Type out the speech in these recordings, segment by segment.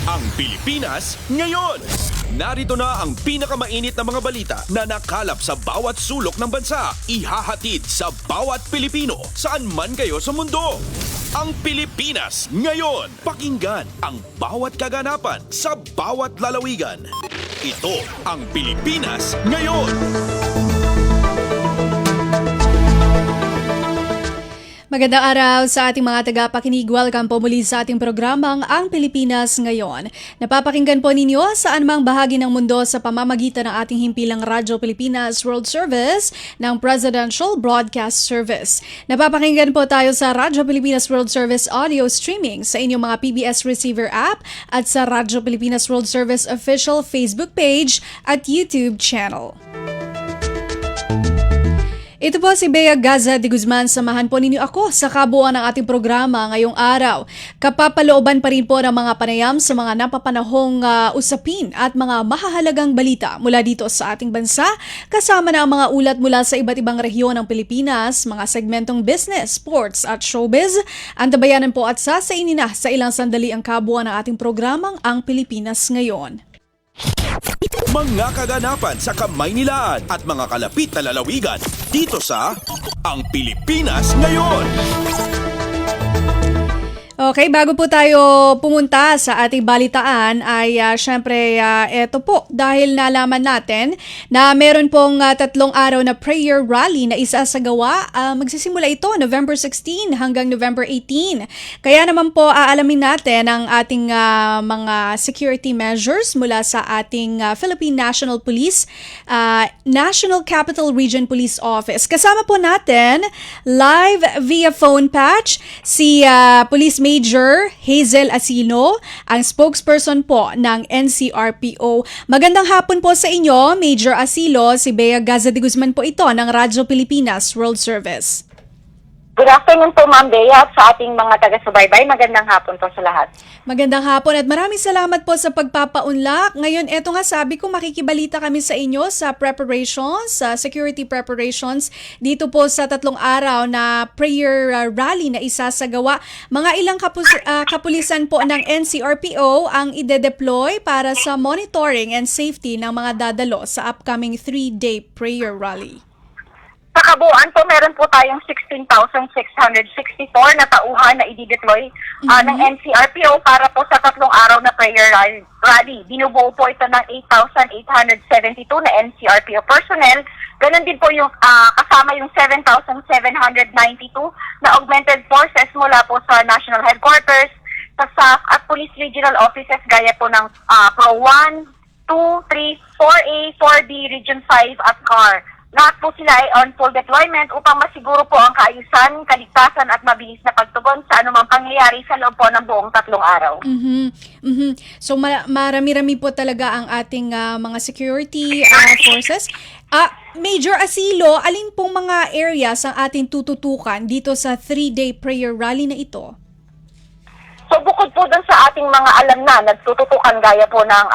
Ang Pilipinas ngayon. Narito na ang pinakamainit na mga balita na nakalap sa bawat sulok ng bansa. Ihahatid sa bawat Pilipino saan man kayo sa mundo. Ang Pilipinas ngayon. Pakinggan ang bawat kaganapan sa bawat lalawigan. Ito ang Pilipinas ngayon. Magandang araw sa ating mga tagapakinig. Welcome po muli sa ating programang Ang Pilipinas Ngayon. Napapakinggan po ninyo saan mang bahagi ng mundo sa pamamagitan ng ating himpilang Radyo Pilipinas World Service ng Presidential Broadcast Service. Napapakinggan po tayo sa Radyo Pilipinas World Service audio streaming sa inyong mga PBS receiver app at sa Radyo Pilipinas World Service official Facebook page at YouTube channel. Ito po si Bea Gaza de Guzman. Samahan po ninyo ako sa kabuuan ng ating programa ngayong araw. Kapapalooban pa rin po ng mga panayam sa mga napapanahong usapin at mga mahahalagang balita mula dito sa ating bansa, kasama na ang mga ulat mula sa iba't ibang rehiyon ng Pilipinas, mga segmentong business, sports at showbiz. Antabayanan po at sasainin na sa ilang sandali ang kabuuan ng ating programang Ang Pilipinas Ngayon. Mga kaganapan sa Kamaynilaan at mga kalapit na lalawigan dito sa Ang Pilipinas Ngayon. Okay, bago po tayo pumunta sa ating balitaan ay syempre eto po dahil nalaman natin na meron pong 3 araw na prayer rally na isasagawa. Magsisimula ito November 16 hanggang November 18. Kaya naman po aalamin natin ang ating mga security measures mula sa ating Philippine National Police, National Capital Region Police Office. Kasama po natin live via phone patch si Police Major Hazel Asilo, ang spokesperson po ng NCRPO. Magandang hapon po sa inyo, Major Asilo. Si Bea Gaza de Guzman po ito ng Radyo Pilipinas World Service. Good afternoon po, Ma'am Bea, at sa ating mga taga-subaybay. Magandang hapon po sa lahat. Magandang hapon at maraming salamat po sa pagpapaunlak. Ngayon, eto nga sabi ko, makikibalita kami sa inyo sa preparations, sa security preparations dito po sa 3 araw na prayer rally na isasagawa. Mga ilang kapulisan po ng NCRPO ang ide-deploy para sa monitoring and safety ng mga dadalo sa upcoming 3-day prayer rally. Sa kabuuan po, meron po tayong 16,664 na tauhan na i-deploy ng NCRPO para po sa 3 araw na prayer rally. Binubuo po ito ng 8,872 na NCRPO personnel. Ganon din po yung kasama yung 7,792 na augmented forces mula po sa National Headquarters, sa SAF at Police Regional Offices gaya po ng Pro 1, 2, 3, 4A, 4B, Region 5 at CAR. Lahat po sila ay on full deployment upang masiguro po ang kaayusan, kaligtasan at mabilis na pagtugon sa anumang pangyayari sa loob po ng buong 3 araw. So marami-rami po talaga ang ating mga security forces. Major Asilo, alin pong mga areas ang ating tututukan dito sa 3-day prayer rally na ito? So bukod po dun sa ating mga alam na nagtututukan gaya po ng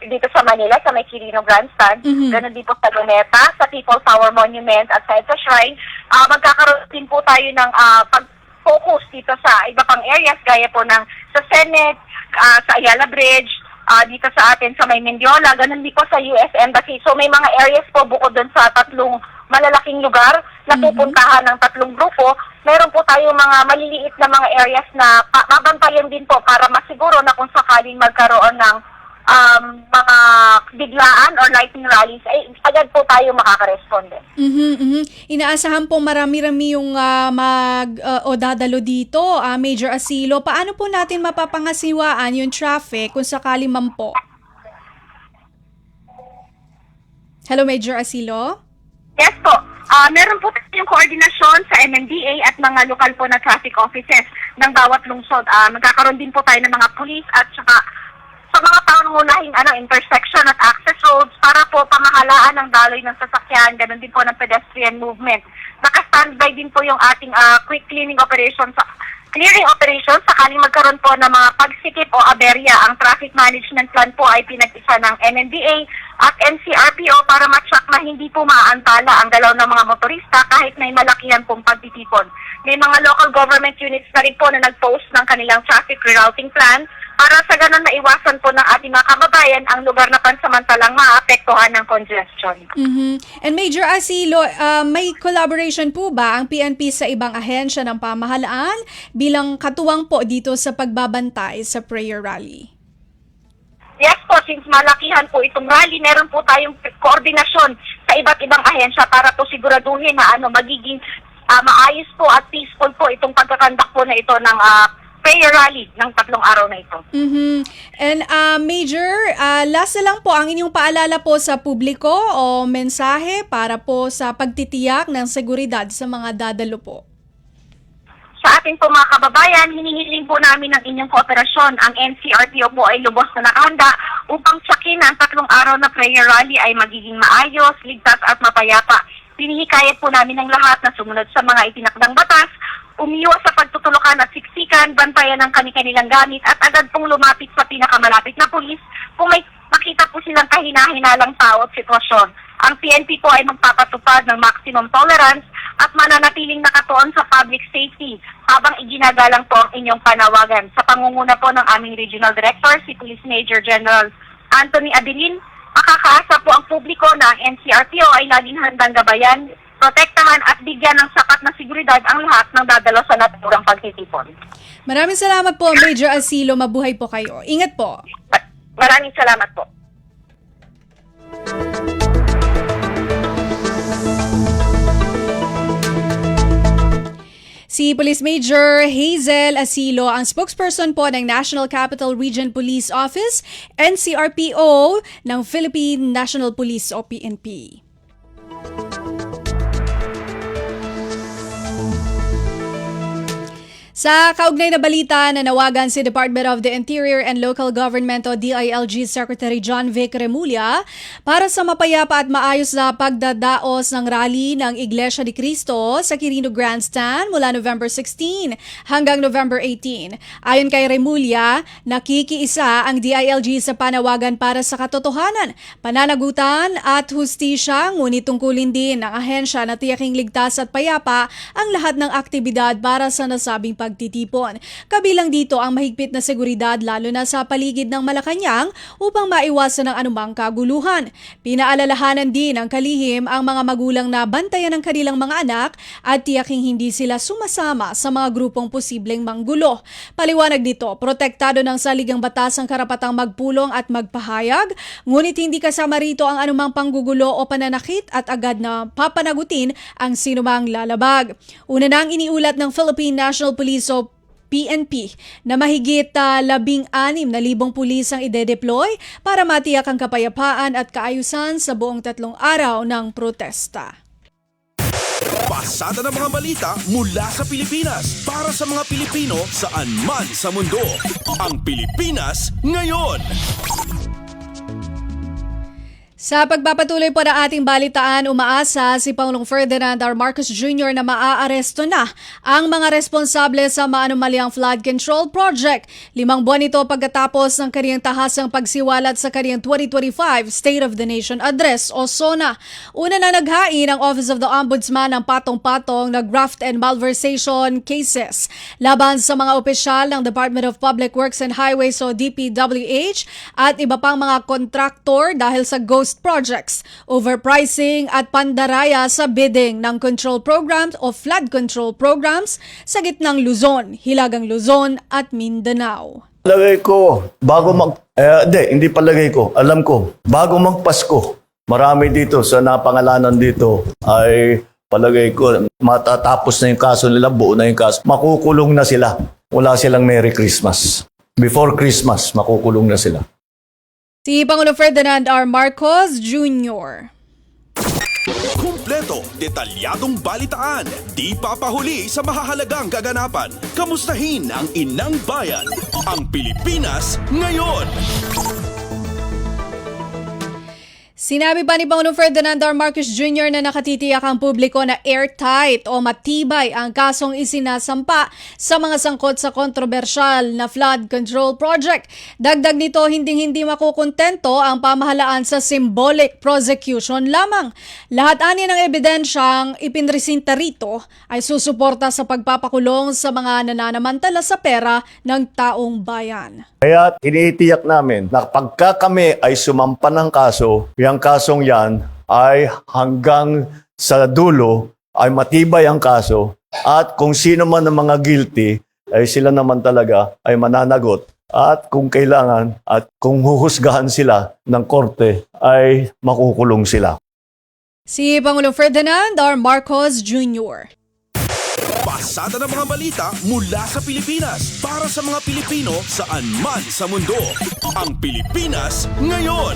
dito sa Manila, sa may Quirino Grandstand, ganun din po sa Luneta, sa People Power Monument at sa Shrine, magkakaroon din po tayo ng pag-focus dito sa iba pang areas gaya po ng sa Senate, sa Ayala Bridge, dito sa atin sa may Mendiola, ganun din po sa US Embassy. So may mga areas po bukod dun sa 3 malalaking lugar na pupuntahan ng 3 grupo. Meron po tayong mga maliliit na mga areas na babantayan din po para masiguro na kung sakaling magkaroon ng mga biglaan or lightning rallies, ay agad po tayo makaka-responde. Inaasahan po marami-rami yung dadalo dito, Major Asilo. Paano po natin mapapangasiwaan yung traffic kung sakali man po? Hello, Major Asilo? Yes po. Meron po tayong koordinasyon sa MMDA at mga lokal po na traffic offices ng bawat lungsod. Magkakaroon din po tayo ng mga police at saka sa mga pangunahing intersection at access roads para po pamahalaan ng daloy ng sasakyan, ganun din po ng pedestrian movement. Naka-standby din po yung ating quick clearing operations sakaling magkaroon po ng mga pagsikip o aberya. Ang traffic management plan po ay pinag-isa ng MMDA at NCRPO para ma-check na hindi po maaantala ang galaw ng mga motorista kahit may malakihan pong pagtitipon. May mga local government units na rin po na nag-post ng kanilang traffic rerouting plan para sa ganun maiwasan po ng ating mga kababayan ang lugar na pansamantalang maapektuhan ng congestion. And Major Asilo, may collaboration po ba ang PNP sa ibang ahensya ng pamahalaan bilang katuwang po dito sa pagbabantay sa prayer rally? Yes po, since malakihan po itong rally, meron po tayong koordinasyon sa iba't ibang ahensya para po siguraduhin na magiging maayos po at peaceful po itong pagkakandak po na ito ng prayer rally ng 3 araw na ito. And Major, last na lang po ang inyong paalala po sa publiko o mensahe para po sa pagtitiyak ng seguridad sa mga dadalo po. Sa ating po mga kababayan, hinihiling po namin ng inyong kooperasyon. Ang NCRPO po ay lubos na nakahanda upang sakin ang 3 araw na prayer rally ay magiging maayos, ligtas at mapayapa. Pinihikayat po namin ng lahat na sumunod sa mga itinakdang batas, umiwas sa pagtutulukan at siksikan, bantayan ang kanilang gamit at agad pong lumapit sa pinakamalapit na pulis kung may makita po silang kahina-hinalang tao at sitwasyon. Ang PNP po ay magpapatupad ng maximum tolerance at mananatiling nakatuon sa public safety habang iginagalang po ang inyong panawagan. Sa pangunguna po ng aming Regional Director, si Police Major General Anthony Abilin, makakaasa po ang publiko na ang NCRPO ay laging handang gabayan, protektahan at bigyan ng sapat na seguridad ang lahat ng dadalo sa naturang pagtitipon. Maraming salamat po, Major Asilo. Mabuhay po kayo. Ingat po. Maraming salamat po. Si Police Major Hazel Asilo, ang spokesperson po ng National Capital Region Police Office, NCRPO ng Philippine National Police o PNP. Sa kaugnay na balita, nanawagan si Department of the Interior and Local Government o DILG Secretary John Vic Remulla para sa mapayapa at maayos na pagdadaos ng rally ng Iglesia ni Cristo sa Quirino Grandstand mula November 16 hanggang November 18. Ayon kay Remulla, nakikiisa ang DILG sa panawagan para sa katotohanan, pananagutan at hustisya, ngunit tungkulin din ng ahensya na tiyaking ligtas at payapa ang lahat ng aktibidad para sa nasabing pagtitipon. Kabilang dito ang mahigpit na seguridad lalo na sa paligid ng Malacanang upang maiwasan ang anumang kaguluhan. Pinaalalahanan din ng kalihim ang mga magulang na bantayan ang kanilang mga anak at tiyaking hindi sila sumasama sa mga grupong posibleng manggulo. Paliwanag dito, protektado ng saligang batas ang karapatang magpulong at magpahayag, ngunit hindi kasama rito ang anumang panggugulo o pananakit at agad na papanagutin ang sinumang lalabag. Una nang iniulat ng Philippine National Police o PNP na mahigit 16,000 pulis ang ide-deploy para matiyak ang kapayapaan at kaayusan sa buong 3 araw ng protesta. Pasada ng mga balita mula sa Pilipinas para sa mga Pilipino saan man sa mundo. Ang Pilipinas ngayon. Sa pagpapatuloy po ng ating balitaan, umaasa si Pangulong Ferdinand R. Marcos Jr. na maaaresto na ang mga responsable sa maanumalyang flood control project. 5 buwan ito pagkatapos ng kaniyang tahasang pagsiwalat sa kaniyang 2025 State of the Nation Address o SONA. Una na naghain ang Office of the Ombudsman ng patong-patong na graft and malversation cases laban sa mga opisyal ng Department of Public Works and Highways o DPWH at iba pang mga kontraktor dahil sa ghost projects, overpricing at pandaraya sa bidding ng control programs o flood control programs sa gitnang Luzon, Hilagang Luzon at Mindanao. Palagay ko, hindi palagay ko, alam ko, bago magpasko, marami dito sa napangalanan dito ay palagay ko, matatapos na yung kaso nila, buo na yung kaso, makukulong na sila. Wala silang Merry Christmas. Before Christmas, makukulong na sila. Si Pangulong Ferdinand R. Marcos Jr. Kumpleto, detalyadong balitaan, di papahuli sa mahahalagang kaganapan. Kamustahin ang inang bayan, ang Pilipinas ngayon. Sinabi pa ni Pangulong Ferdinand R. Marcos Jr. na nakatitiyak ang publiko na airtight o matibay ang kasong isinasampa sa mga sangkot sa kontrobersyal na flood control project. Dagdag nito, hindi makukontento ang pamahalaan sa symbolic prosecution lamang. Lahat ani ng ebidensyang ipinresinta rito ay susuporta sa pagpapakulong sa mga nananamantala sa pera ng taong bayan. Kaya tinitiyak namin na pagka kami ay sumampa ng kaso, yung kasong yan ay hanggang sa dulo ay matibay ang kaso at kung sino man ang mga guilty ay sila naman talaga ay mananagot at kung kailangan at kung huhusgahan sila ng korte ay makukulong sila. Si Pangulong Ferdinand R. Marcos Jr. Pasada ng mga balita mula sa Pilipinas para sa mga Pilipino saan man sa mundo. Ang Pilipinas ngayon.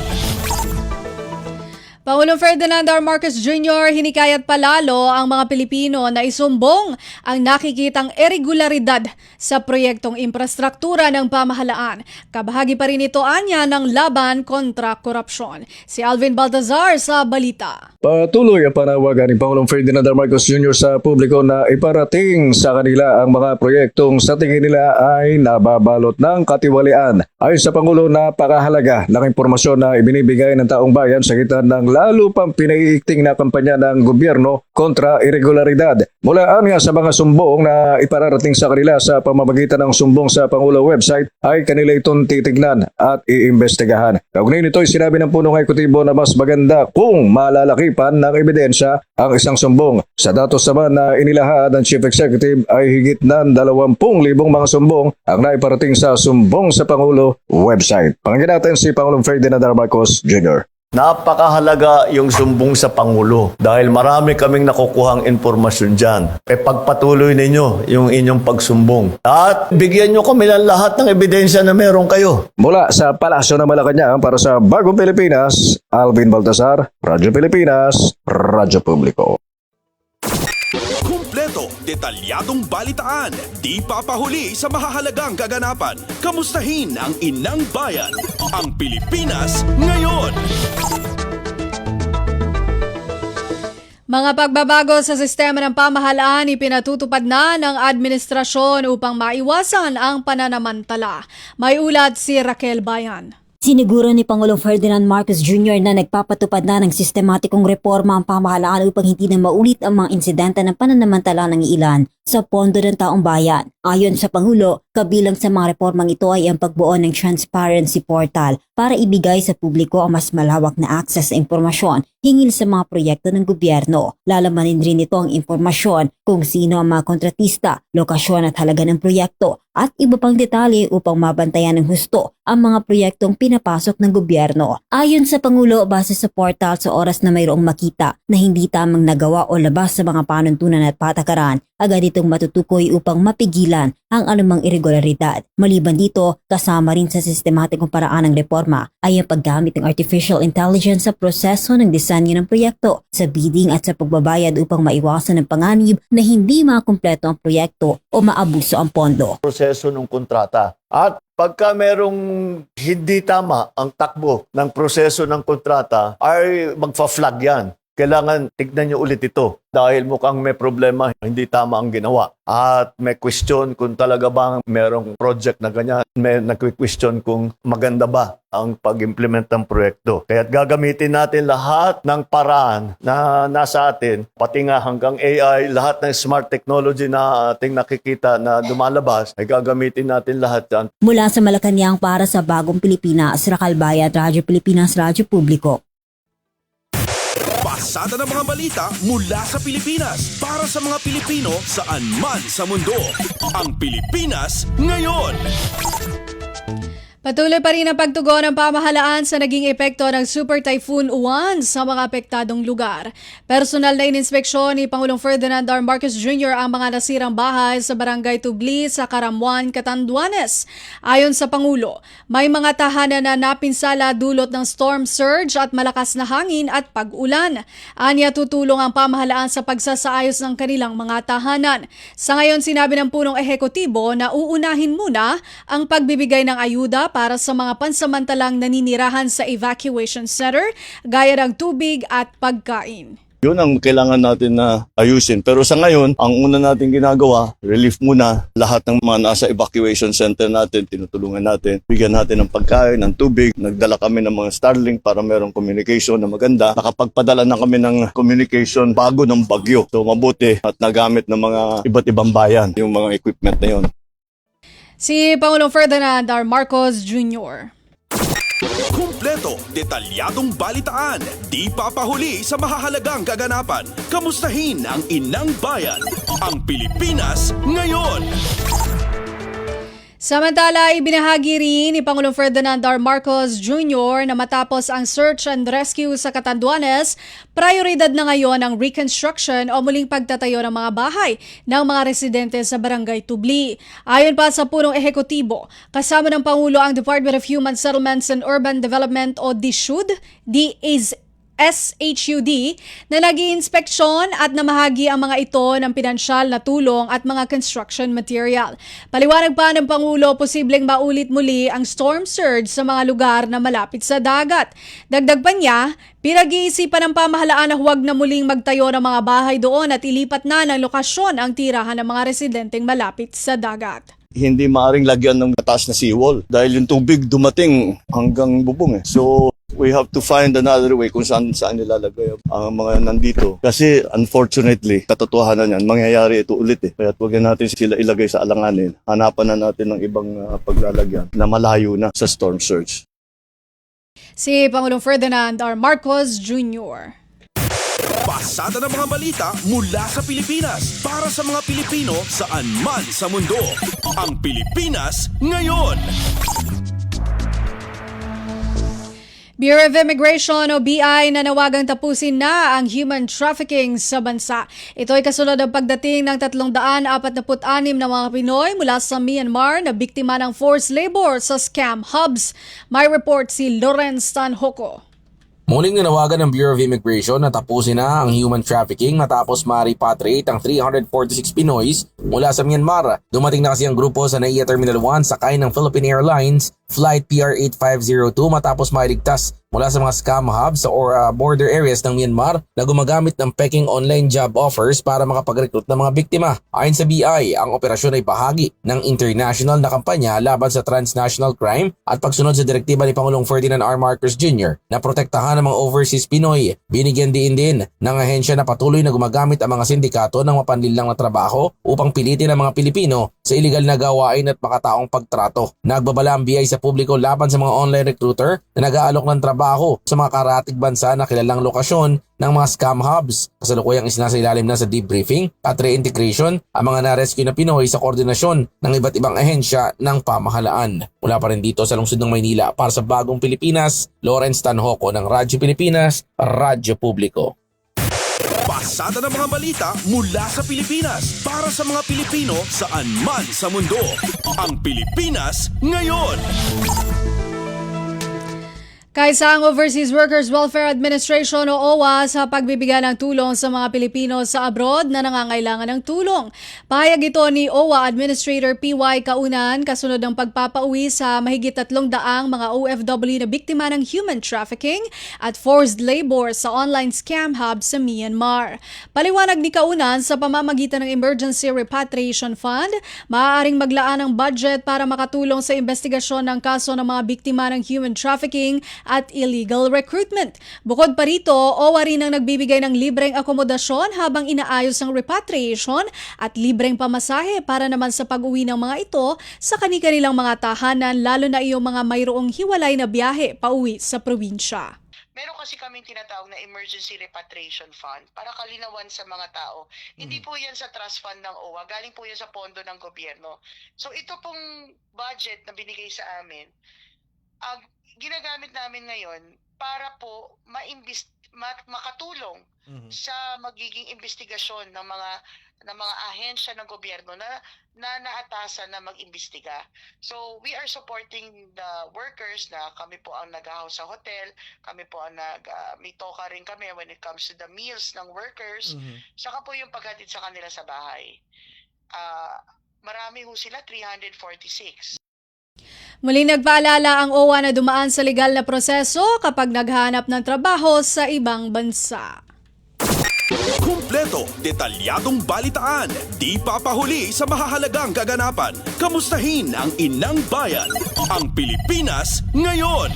Pangulong Ferdinand R. Marcos Jr. hinikayat palalo ang mga Pilipino na isumbong ang nakikitang irregularidad sa proyektong infrastruktura ng pamahalaan. Kabahagi pa rin ito anya ng laban kontra korupsyon. Si Alvin Baltazar sa balita. Patuloy ang panawagan ni Pangulong Ferdinand R. Marcos Jr. sa publiko na iparating sa kanila ang mga proyektong sa tingin nila ay nababalot ng katiwalian. Ayon sa Pangulo, napakahalaga ng impormasyon na ibinibigay ng taong bayan sa gitna ng lalo pang pinaiigting na kampanya ng gobyerno kontra irregularidad. Mula nga sa mga sumbong na ipararating sa kanila sa pamamagitan ng sumbong sa Pangulo website ay kanila itong titignan at iimbestigahan. Kaugnay nito ay sinabi ng punong ekutibo na mas maganda kung malalakipan ng ebidensya ang isang sumbong. Sa datos naman na inilahad ng Chief Executive ay higit ng 20,000 mga sumbong ang naiparating sa sumbong sa Pangulo website. Pakinggan natin si Pangulong Ferdinand R. Marcos Jr. Napakahalaga yung sumbong sa Pangulo dahil marami kaming nakukuhang informasyon dyan. Pagpatuloy ninyo yung inyong pagsumbong. At bigyan nyo kami ng lahat ng ebidensya na meron kayo. Mula sa Palasyo ng Malacanang para sa Bagong Pilipinas, Alvin Baltazar, Radyo Pilipinas, Radyo Publiko. Kumpleto, detalyadong balitaan, di papahuli sa mahahalagang kaganapan. Kamustahin ang inang bayan, ang Pilipinas ngayon. Mga pagbabago sa sistema ng pamahalaan ipinatutupad na ng administrasyon upang maiwasan ang pananamantala. May ulat si Raquel Bayan. Siniguro ni Pangulong Ferdinand Marcos Jr. na nagpapatupad na ng sistematikong reforma ang pamahalaan upang hindi na maulit ang mga insidente ng pananamantala ng ilan sa pondo ng taong bayan. Ayon sa Pangulo, kabilang sa mga reformang ito ay ang pagbuo ng Transparency Portal para ibigay sa publiko ang mas malawak na access sa impormasyon hinggil sa mga proyekto ng gobyerno. Lalamanin rin ito ang impormasyon kung sino ang mga kontratista, lokasyon at halaga ng proyekto at iba pang detalye upang mabantayan ng husto ang mga proyektong pinapasok ng gobyerno. Ayon sa Pangulo, base sa portal sa oras na mayroong makita na hindi tamang nagawa o labas sa mga panuntunan at patakaran, agad itong matutukoy upang mapigilan ang anumang irregularidad. Maliban dito, kasama rin sa sistematikong paraan ng reforma ay ang paggamit ng artificial intelligence sa proseso ng disenyo ng proyekto, sa bidding at sa pagbabayad upang maiwasan ang panganib na hindi makumpleto ang proyekto o maabuso ang pondo. Proseso ng kontrata. At pagka merong hindi tama ang takbo ng proseso ng kontrata, ay magfa-flag yan. Kailangan tignan nyo ulit ito dahil mukhang may problema, hindi tama ang ginawa. At may question kung talaga bang merong project na ganyan. May nag-question kung maganda ba ang pag-implement ng proyekto. Kaya gagamitin natin lahat ng paraan na nasa atin, pati nga hanggang AI, lahat ng smart technology na ating nakikita na lumalabas, ay gagamitin natin lahat yan. Mula sa Malacanang para sa Bagong Pilipinas, Raquel Bayan, Radyo Pilipinas, Radyo Publiko. Pasada ng mga balita mula sa Pilipinas para sa mga Pilipino saan man sa mundo. Ang Pilipinas ngayon. Patuloy pa rin ang pagtugon ng pamahalaan sa naging epekto ng Super Typhoon Uwan sa mga apektadong lugar. Personal na ininspeksyon ni Pangulong Ferdinand R. Marcos Jr. ang mga nasirang bahay sa Barangay Tubli sa Caramwan, Catanduanes. Ayon sa Pangulo, may mga tahanan na napinsala dulot ng storm surge at malakas na hangin at pag-ulan. Anya tutulong ang pamahalaan sa pagsasaayos ng kanilang mga tahanan. Sa ngayon, sinabi ng punong ehekutibo na uunahin muna ang pagbibigay ng ayuda para sa mga pansamantalang naninirahan sa evacuation center gaya ng tubig at pagkain. Yun ang kailangan natin na ayusin. Pero sa ngayon, ang una natin ginagawa, relief muna. Lahat ng mga nasa evacuation center natin, tinutulungan natin. Bigyan natin ng pagkain, ng tubig. Nagdala kami ng mga Starlink para merong communication na maganda. Nakapagpadala na kami ng communication bago ng bagyo. So mabuti at nagamit ng mga iba't ibang bayan yung mga equipment na yun. Si Pangulong Ferdinand R. Marcos Jr. Kumpleto, detalyadong balitaan, di papahuli sa mahahalagang kaganapan. Kamustahin ang inang bayan, ang Pilipinas ngayon. Samantala, ibinahagi rin ni Pangulong Ferdinand R. Marcos Jr. na matapos ang search and rescue sa Catanduanes, prioridad na ngayon ang reconstruction o muling pagtatayo ng mga bahay ng mga residente sa Barangay Tubli. Ayon pa sa punong ehekutibo, kasama ng Pangulo ang Department of Human Settlements and Urban Development o DSHUD, SHUD na nag-iinspeksyon at namahagi ang mga ito ng pinansyal na tulong at mga construction material. Paliwanag pa ng Pangulo, posibleng maulit muli ang storm surge sa mga lugar na malapit sa dagat. Dagdag pa niya, pinag-iisipan ng pamahalaan na huwag na muling magtayo ng mga bahay doon at ilipat na ng lokasyon ang tirahan ng mga residenteng malapit sa dagat. Hindi maaring lagyan ng mataas na seawall dahil yung tubig dumating hanggang bubong eh. So we have to find another way kung saan nilalagay ang mga nandito. Kasi unfortunately, katotohanan yan, mangyayari ito ulit eh. Kaya huwag natin sila ilagay sa alanganin. Hanapan na natin ng ibang paglalagyan na malayo na sa storm surge. Si Pangulong Ferdinand R. Marcos Jr. Pasada ng mga balita mula sa Pilipinas para sa mga Pilipino saan man sa mundo. Ang Pilipinas ngayon. Bureau of Immigration o BI nanawagang tapusin na ang human trafficking sa bansa. Ito ay kasunod ng pagdating ng 346 na mga Pinoy mula sa Myanmar na biktima ng forced labor sa scam hubs. May report si Lawrence Tanhoco. Muling nanawagan ng Bureau of Immigration na tapusin na ang human trafficking matapos ma-repatriate ang 346 Pinoys mula sa Myanmar. Dumating na kasi ang grupo sa NAIA Terminal 1 sakay ng Philippine Airlines Flight PR8502 matapos mailigtas mula sa mga scam hubs sa border areas ng Myanmar na gumagamit ng peking online job offers para makapag-recruit ng mga biktima. Ayon sa BI, ang operasyon ay bahagi ng international na kampanya laban sa transnational crime at pagsunod sa direktiba ni Pangulong Ferdinand R. Marcos Jr. na protektahan ng mga overseas Pinoy. Binigyan din ng ahensya na patuloy na gumagamit ang mga sindikato ng mapanlilang na trabaho upang pilitin ang mga Pilipino sa iligal na gawain at makataong pagtrato. Nagbabala ang BI sa publiko laban sa mga online recruiter na nag-aalok ng trabaho sa mga karatig bansa na kilalang lokasyon ng mga scam hubs. Kasalukuyang isinasailalim na sa debriefing at reintegration ang mga na-rescue na Pinoy sa koordinasyon ng iba't ibang ahensya ng pamahalaan. Mula pa rin dito sa lungsod ng Maynila para sa Bagong Pilipinas, Lawrence Tanhoco ng Radyo Pilipinas, Radyo Publiko. Pasada ng mga balita mula sa Pilipinas para sa mga Pilipino saan man sa mundo. Ang Pilipinas ngayon. Kaisa ang Overseas Workers Welfare Administration o OWA sa pagbibigay ng tulong sa mga Pilipino sa abroad na nangangailangan ng tulong. Pahayag ito ni OWA Administrator PY Kaunan kasunod ng pagpapauwi sa mahigit 300 mga OFW na biktima ng human trafficking at forced labor sa online scam hub sa Myanmar. Paliwanag ni Kaunan, sa pamamagitan ng Emergency Repatriation Fund, maaaring maglaan ng budget para makatulong sa investigasyon ng kaso ng mga biktima ng human trafficking at illegal recruitment. Bukod pa rito, OWA rin ang nagbibigay ng libreng akomodasyon habang inaayos ang repatriation at libreng pamasahe para naman sa pag-uwi ng mga ito sa kani-kanilang mga tahanan, lalo na iyong mga mayroong hiwalay na biyahe pauwi sa probinsya. Meron kasi kaming tinatawag na Emergency Repatriation Fund para kalinawan sa mga tao. Hindi po yan sa trust fund ng OWA, galing po yan sa pondo ng gobyerno. So ito pong budget na binigay sa amin, ginagamit namin ngayon para po makatulong sa magiging investigasyon ng mga ahensya ng gobyerno na naatasan na mag-imbestiga. So we are supporting the workers na kami po ang nag-house sa hotel, kami po ang may toka rin kami when it comes to the meals ng workers, saka po yung paghatid sa kanila sa bahay. Marami ho sila, 346. Muling nagpaalala ang OWA na dumaan sa legal na proseso kapag naghanap ng trabaho sa ibang bansa. Kumpleto, detalyadong balitaan, di papahuli sa mahahalagang kaganapan. Kamustahin ang inang bayan, ang Pilipinas ngayon.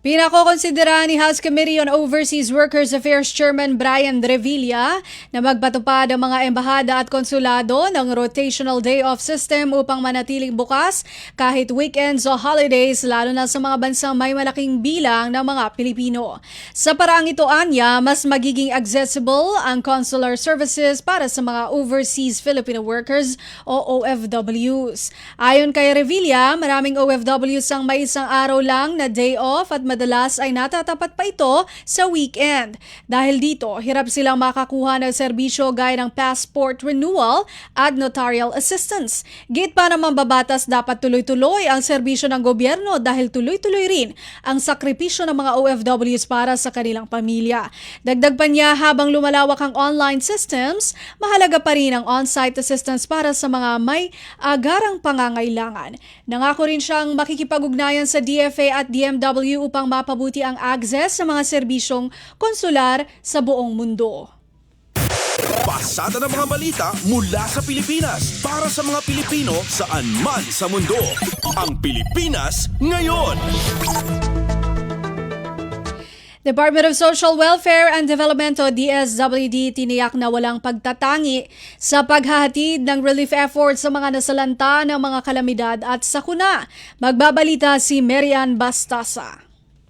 Pinakokonsidera ni House Committee on Overseas Workers Affairs Chairman Brian Revilla na magpatupad ang mga embahada at konsulado ng rotational day off system upang manatiling bukas kahit weekends o holidays, lalo na sa mga bansang may malaking bilang ng mga Pilipino. Sa paraang ito, anya, mas magiging accessible ang consular services para sa mga overseas Filipino workers o OFWs. Ayon kay Revilla, maraming OFWs ang may isang araw lang na day off at madalas ay natatapat pa ito sa weekend. Dahil dito, hirap silang makakuha ng serbisyo gaya ng passport renewal at notarial assistance. Gate pa naman babatas, dapat tuloy-tuloy ang serbisyo ng gobyerno dahil tuloy-tuloy rin ang sakripisyo ng mga OFWs para sa kanilang pamilya. Dagdag pa niya, habang lumalawak ang online systems, mahalaga pa rin ang on-site assistance para sa mga may agarang pangangailangan. Nangako rin siyang makikipag-ugnayan sa DFA at DMW upang mapabuti ang access sa mga serbisyong konsular sa buong mundo. Pasada ng mga balita mula sa Pilipinas para sa mga Pilipino saan man sa mundo. Ang Pilipinas ngayon. Department of Social Welfare and Development o DSWD tiniyak na walang pagtatangi sa paghahatid ng relief efforts sa mga nasalanta ng mga kalamidad at sakuna. Magbabalita si Marian Bastasa.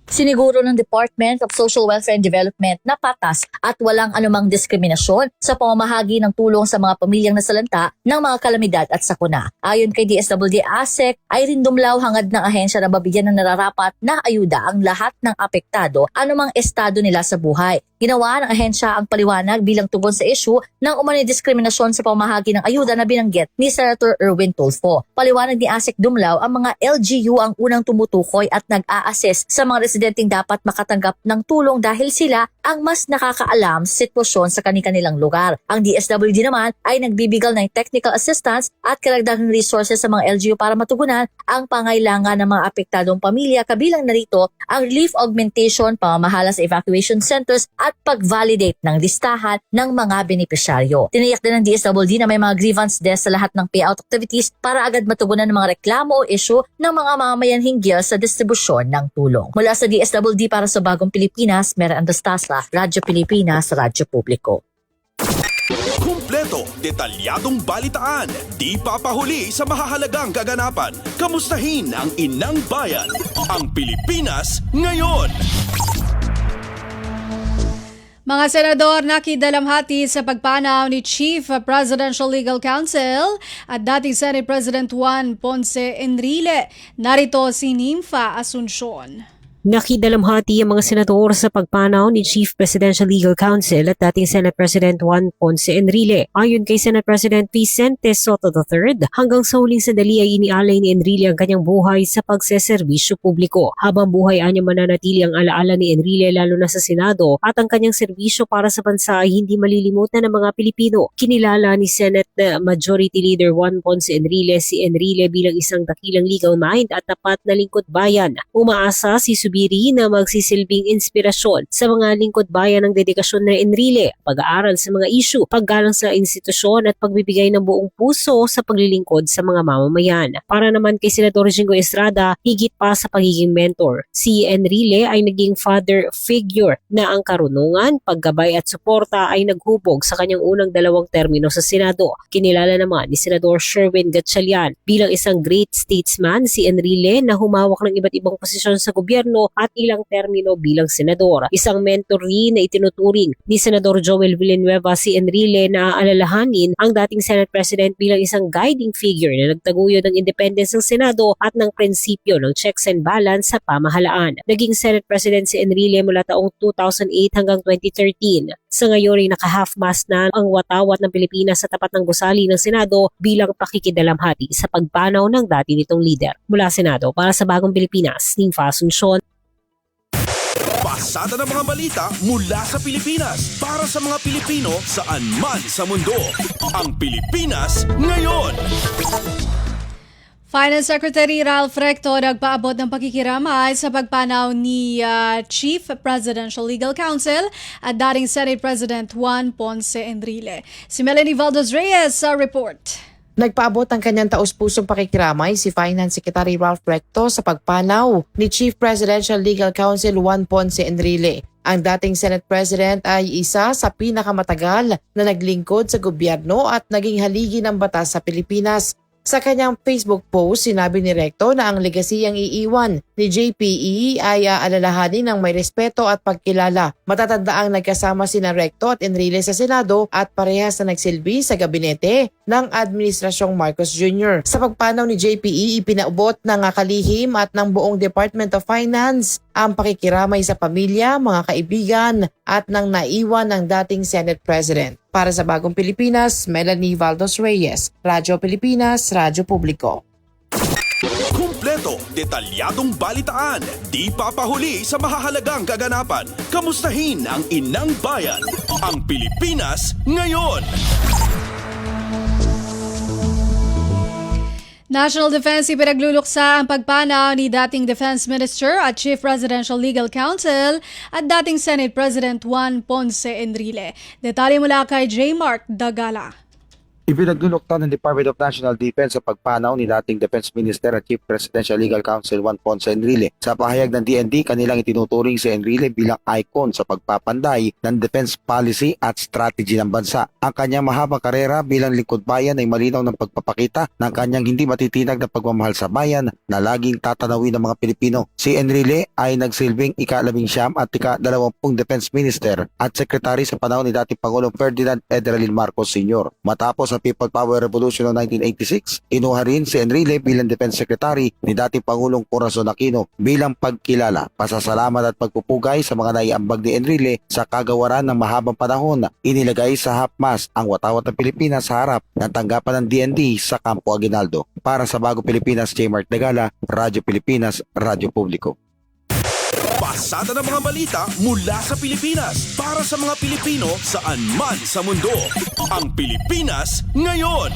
Siniguro ng Department of Social Welfare and Development na patas at walang anumang diskriminasyon sa pamamahagi ng tulong sa mga pamilyang nasalanta ng mga kalamidad at sakuna. Ayon kay DSWD ASEC, ay rin dumlaw hangad ng ahensya na mabigyan ng nararapat na ayuda ang lahat ng apektado anumang estado nila sa buhay. Ginawa ng ahensya ang paliwanag bilang tugon sa issue ng umano'y diskriminasyon sa pamahagi ng ayuda na binanggit ni Senator Erwin Tulfo. Paliwanag ni ASEC Dumlao, ang mga LGU ang unang tumutukoy at nag-a-assess sa mga residenteng dapat makatanggap ng tulong dahil sila ang mas nakakaalam sa sitwasyon sa kanilang lugar. Ang DSWD naman ay nagbibigal ng technical assistance at karagdagang resources sa mga LGU para matugunan ang pangailangan ng mga apektadong pamilya, kabilang narito ang relief augmentation, pamamahala sa evacuation centers at pag-validate ng listahan ng mga benepisyaryo. Tiniyak din ng DSWD na may mga grievance desk sa lahat ng payout activities para agad matugunan ng mga reklamo o issue ng mga mamamayan hinggil sa distribusyon ng tulong. Mula sa DSWD para sa Bagong Pilipinas, Marian Bastasa, Radyo Pilipinas, Radyo Publiko. Kumpleto, detalyadong balitaan, di papahuli sa mahahalagang kaganapan. Kamustahin ang inang bayan, ang Pilipinas ngayon. Mga senador nakidalamhati sa pagpanaw ni Chief Presidential Legal Counsel at dating Senate President Juan Ponce Enrile. Narito si Nympha Asuncion. Nakidalamhati ang mga senador sa pagpanaw ni Chief Presidential Legal Counsel at dating Senate President Juan Ponce Enrile. Ayon kay Senate President Vicente Soto III, hanggang sa huling sandali ay inialay ni Enrile ang kanyang buhay sa pagseserbisyo publiko. Habang buhay anya mananatili ang alaala ni Enrile lalo na sa Senado at ang kanyang serbisyo para sa bansa ay hindi malilimutan ng mga Pilipino. Kinilala ni Senate Majority Leader Juan Ponce Enrile si Enrile bilang isang dakilang legal mind at tapat na lingkod bayan. Umaasa si Subiri na magsisilbing inspirasyon sa mga lingkod bayan ng dedikasyon na Enrile, pag-aaral sa mga issue, paggalang sa institusyon at pagbibigay ng buong puso sa paglilingkod sa mga mamamayan. Para naman kay Senador Jingo Estrada, higit pa sa pagiging mentor, si Enrile ay naging father figure na ang karunungan, paggabay at suporta ay naghubog sa kanyang unang 2 termino sa Senado. Kinilala naman ni Senador Sherwin Gatchalian bilang isang great statesman si Enrile na humawak ng iba't ibang posisyon sa gobyerno at ilang termino bilang senador. Isang mentor rin na itinuturing ni Senador Joel Villanueva si Enrile na aalalahanin ang dating Senate President bilang isang guiding figure na nagtaguyod ng independence ng Senado at ng prinsipyo ng checks and balance sa pamahalaan. Naging Senate President si Enrile mula taong 2008 hanggang 2013. Sa ngayon ay naka-half-mast na ang watawat ng Pilipinas sa tapat ng gusali ng Senado bilang pakikidalamhati sa pagpanaw ng dati nitong leader. Mula Senado para sa Bagong Pilipinas, Nympha Asuncion. Pasada ng mga balita mula sa Pilipinas para sa mga Pilipino saan man sa mundo. Ang Pilipinas ngayon. Finance Secretary Ralph Recto nagpaabot ng pakikiramay sa pagpanaw ni Chief Presidential Legal Counsel at dating Senate President Juan Ponce Enrile. Si Melanie Valdez-Reyes sa report. Nagpaabot ang kanyang taus-pusong pakikiramay si Finance Secretary Ralph Recto sa pagpanaw ni Chief Presidential Legal Counsel Juan Ponce Enrile. Ang dating Senate President ay isa sa pinakamatagal na naglingkod sa gobyerno at naging haligi ng batas sa Pilipinas. Sa kanyang Facebook post, sinabi ni Recto na ang legasiyang iiwan ni JPE ay aalalahanin ng may respeto at pagkilala. Matatandaang nagkasama sina Recto at Enrile sa Senado at parehas na nagsilbi sa gabinete ng Administrasyong Marcos Jr. Sa pagpanaw ni JPE, ipinaubot ng kalihim at ng buong Department of Finance ang pakikiramay sa pamilya, mga kaibigan at ng naiwan ng dating Senate President. Para sa Bagong Pilipinas, Melanie Valdez-Reyes, Radyo Pilipinas, Radyo Publiko. Kumpleto, detalyadong balitaan, di papahuli sa mahahalagang kaganapan. Kamustahin ang inang bayan, ang Pilipinas ngayon. National Defense ipinagluluksa ang pagpanaw ni dating Defense Minister at Chief Presidential Legal Counsel at dating Senate President Juan Ponce Enrile. Detalye mula kay J. Mark Dagala. Ipinaglulukta ng Department of National Defense sa pagpanaw ni dating Defense Minister at Chief Presidential Legal Counsel Juan Ponce Enrile. Sa pahayag ng DND, kanilang itinuturing si Enrile bilang icon sa pagpapanday ng defense policy at strategy ng bansa. Ang kanyang mahabang karera bilang lingkod bayan ay malinaw ng pagpapakita ng kanyang hindi matitinag na pagmamahal sa bayan na laging tatanawin ng mga Pilipino. Si Enrile ay nagsilbing ika-19 at ika-20 Defense Minister at Secretary sa panahon ni dating Pangulong Ferdinand Edralin Marcos Sr. Matapos ang People Power Revolution noong 1986, inuha rin si Enrile bilang Defense Secretary ni dating Pangulong Corazon Aquino bilang pagkilala, pasasalamat at pagpupugay sa mga naiambag ni Enrile sa kagawaran ng mahabang panahon. Inilagay sa hapmas ang watawat ng Pilipinas sa harap ng tanggapan ng DND sa Campo Aguinaldo. Para sa Bagong Pilipinas, J. Mark Dagala, Radyo Pilipinas, Radyo Publiko. Pasada ng mga balita mula sa Pilipinas para sa mga Pilipino saan man sa mundo. Ang Pilipinas ngayon.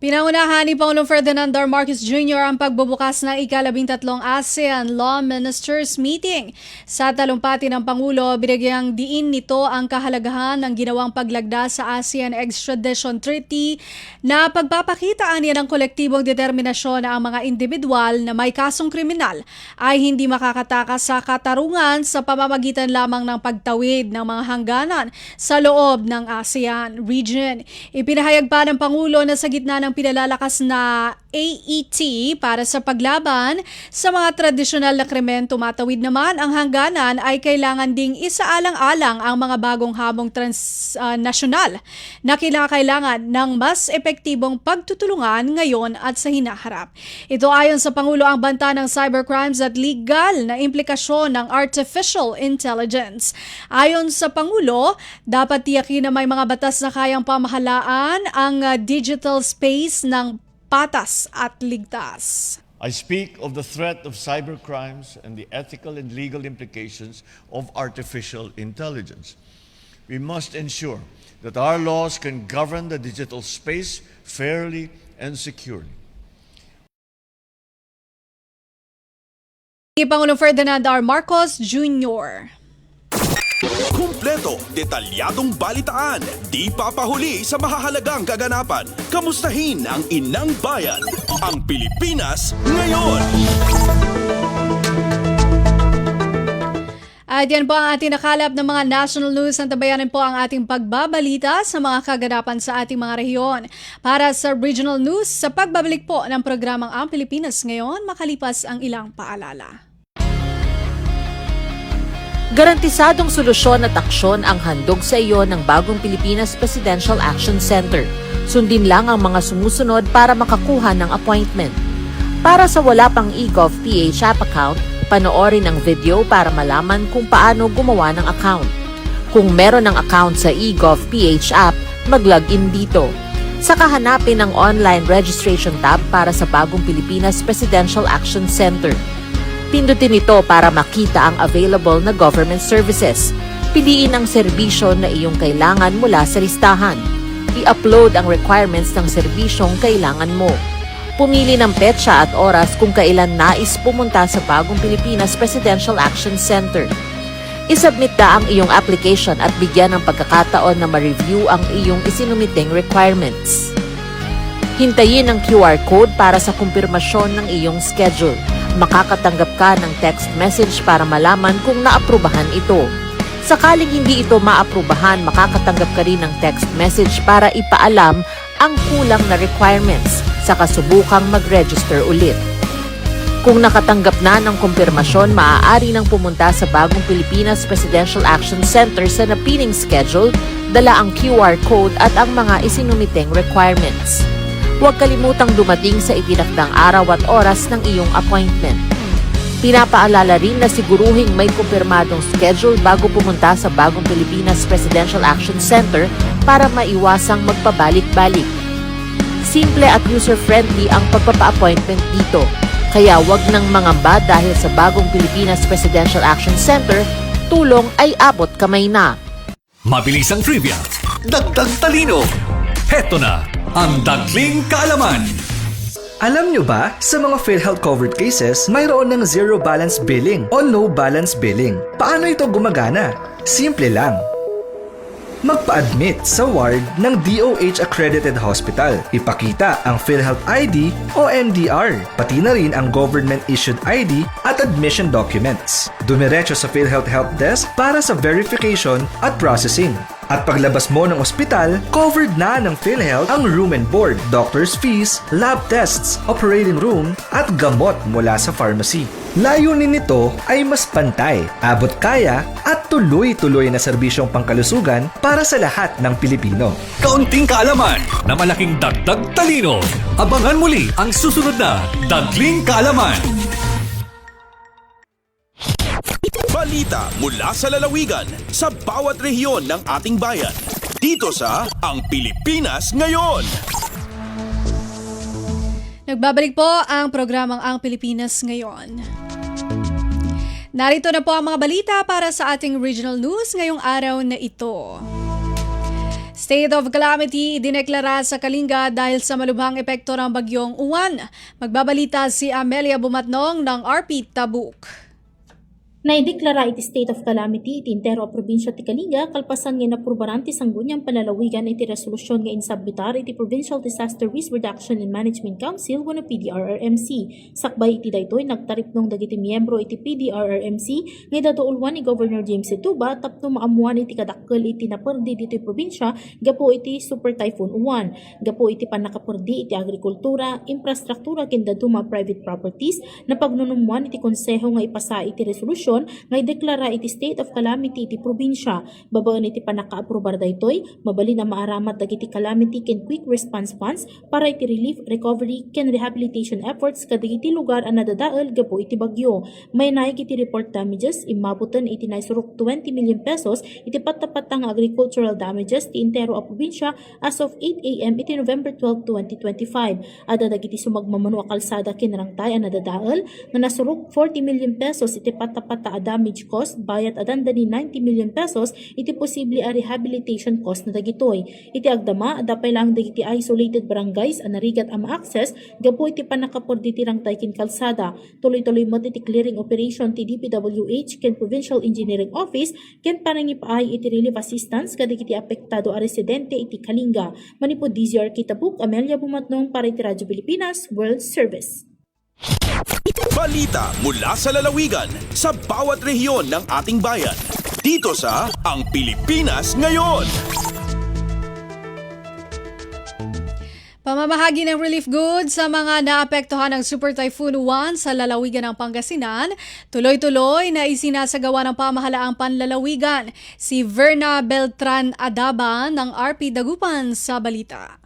Pinangunahan ni Pangulong Ferdinand R. Marcos Jr. ang pagbubukas ng ika-13 ASEAN Law Ministers Meeting. Sa talumpati ng Pangulo, binigyang diin nito ang kahalagahan ng ginawang paglagda sa ASEAN Extradition Treaty na pagpapakita niya ng kolektibong determinasyon na ang mga individual na may kasong kriminal ay hindi makakatakas sa katarungan sa pamamagitan lamang ng pagtawid ng mga hangganan sa loob ng ASEAN region. Ipinahayag pa ng Pangulo na sa gitna ng pinalalakas na AET para sa paglaban sa mga tradisyonal na krimen, tumatawid naman ang hangganan ay kailangan ding isaalang-alang ang mga bagong hamong transnasyonal na kinakailangan ng mas epektibong pagtutulungan ngayon at sa hinaharap. Ito ayon sa Pangulo ang banta ng cybercrimes at legal na implikasyon ng artificial intelligence. Ayon sa Pangulo, dapat tiyakin na may mga batas na kayang pamahalaan ang digital space ng patas at ligtas. I speak of the threat of cybercrimes and the ethical and legal implications of artificial intelligence. We must ensure that our laws can govern the digital space fairly and securely. Pangulong Ferdinand R. Marcos Jr. Kumpleto, detalyadong balitaan, di papahuli sa mahahalagang kaganapan. Kamustahin ang inang bayan, ang Pilipinas ngayon. At yan po ang ating nakalap ng mga national news. Antabayanan po ang ating pagbabalita sa mga kaganapan sa ating mga rehiyon. Para sa regional news, sa pagbabalik po ng programang Ang Pilipinas Ngayon, makalipas ang ilang paalala. Garantisadong solusyon at aksyon ang handog sa iyo ng Bagong Pilipinas Presidential Action Center. Sundin lang ang mga sumusunod para makakuha ng appointment. Para sa wala pang eGov PH app account, panoorin ang video para malaman kung paano gumawa ng account. Kung meron ng account sa eGov PH app, mag-login dito. Saka hanapin ang online registration tab para sa Bagong Pilipinas Presidential Action Center. Pindutin ito para makita ang available na government services. Piliin ang serbisyo na iyong kailangan mula sa listahan. I-upload ang requirements ng serbisyong kailangan mo. Pumili ng petsa at oras kung kailan nais pumunta sa Bagong Pilipinas Presidential Action Center. I-submit na ang iyong application at bigyan ng pagkakataon na ma-review ang iyong isinumiting requirements. Hintayin ang QR code para sa kumpirmasyon ng iyong schedule. Makakatanggap ka ng text message para malaman kung naaprubahan ito. Sakaling hindi ito maaprubahan, makakatanggap ka rin ng text message para ipaalam ang kulang na requirements sa kasubukang mag-register ulit. Kung nakatanggap na ng kumpirmasyon, maaari nang pumunta sa Bagong Pilipinas Presidential Action Center sa napiling schedule, dala ang QR code at ang mga isinumiteng requirements. Huwag kalimutang dumating sa itinakdang araw at oras ng iyong appointment. Pinapaalala rin na siguruhing may kumpirmadong schedule bago pumunta sa Bagong Pilipinas Presidential Action Center para maiwasang magpabalik-balik. Simple at user-friendly ang pagpapa-appointment dito. Kaya wag nang mangamba dahil sa Bagong Pilipinas Presidential Action Center, tulong ay abot kamay na. Mabilis ang trivia, dagdag talino. Heto na ang Dagling Kaalaman. Alam nyo ba, sa mga PhilHealth covered cases, mayroon ng zero balance billing o no balance billing. Paano ito gumagana? Simple lang. Magpa-admit sa ward ng DOH accredited hospital. Ipakita ang PhilHealth ID o MDR, pati na rin ang government issued ID at admission documents. Dumiretso sa PhilHealth Help Desk para sa verification at processing. At paglabas mo ng ospital, covered na ng PhilHealth ang room and board, doctor's fees, lab tests, operating room, at gamot mula sa pharmacy. Layunin nito ay mas pantay, abot kaya, at tuloy-tuloy na serbisyong pangkalusugan para sa lahat ng Pilipino. Kaunting kaalaman na malaking dagdag talino. Abangan muli ang susunod na Dagling Kaalaman. Balita mula sa lalawigan sa bawat rehiyon ng ating bayan. Dito sa Ang Pilipinas Ngayon. Nagbabalik po ang programang Ang Pilipinas Ngayon. Narito na po ang mga balita para sa ating regional news ngayong araw na ito. State of calamity idineklara sa Kalinga dahil sa malubhang epekto ng bagyong Uwan. Magbabalita si Amelia Bumatnong ng RP Tabuk. Naideklara iti state of calamity iti entero a probinsya ti Kalinga kalpasan nga naprubaran ti sanggunyang panalawigan iti resolusyon nga insubmitar iti Provincial Disaster Risk Reduction and Management Council wenno PDRRMC. Sakbay iti daytoy nagtaripnong dagiti miyembro iti PDRRMC nga daduulwan ni Governor James Situba tapno maamuan iti kadakkel iti naperdi diti probinsya gapo iti Super Typhoon Uwan. Gapo iti panakaperdi iti agrikultura, infrastruktura ken daduma private properties na pagnunumuan iti konseho nga ipasa iti resolusyon nga ideklara iti state of calamity iti probinsya. Babaan iti panaka-aprobar daytoy, mabali na maaramat dagiti calamity ken quick response funds para iti relief, recovery ken rehabilitation efforts kadagiti lugar ang nadadael gapo iti bagyo. May naik iti report damages imabutan iti naisurok 20 million pesos iti patapatang agricultural damages ti entero a probinsya as of 8 a.m. iti November 12, 2025. Ada dagiti sumagmamano a kalsada ken rangtay ang nadadael nga nasurok 40 million pesos iti patapat a damage cost bayat adandani 90 million pesos iti posible a rehabilitation cost na dagitoy. Iti agdama adapay lang dagiti isolated barangays a narigat a ma-access gapo iti panakapordi ti rangtay ken kalsada. Tuloy-tuloy mo iti clearing operation ti DPWH ken Provincial Engineering Office ken panangipaay iti relief assistance kadagiti apektado a residente iti Kalinga. Manipod DZR Kitabuk, Amelia Bumatnong para iti Radyo Pilipinas World Service. Balita mula sa lalawigan sa bawat rehiyon ng ating bayan. Dito sa Ang Pilipinas Ngayon. Pamamahagi ng relief goods sa mga naapektuhan ng Super Typhoon Uwan sa lalawigan ng Pangasinan, tuloy-tuloy na isinasagawa ng pamahalaang panlalawigan. Si Verna Beltran Adaba ng RP Dagupan sa balita.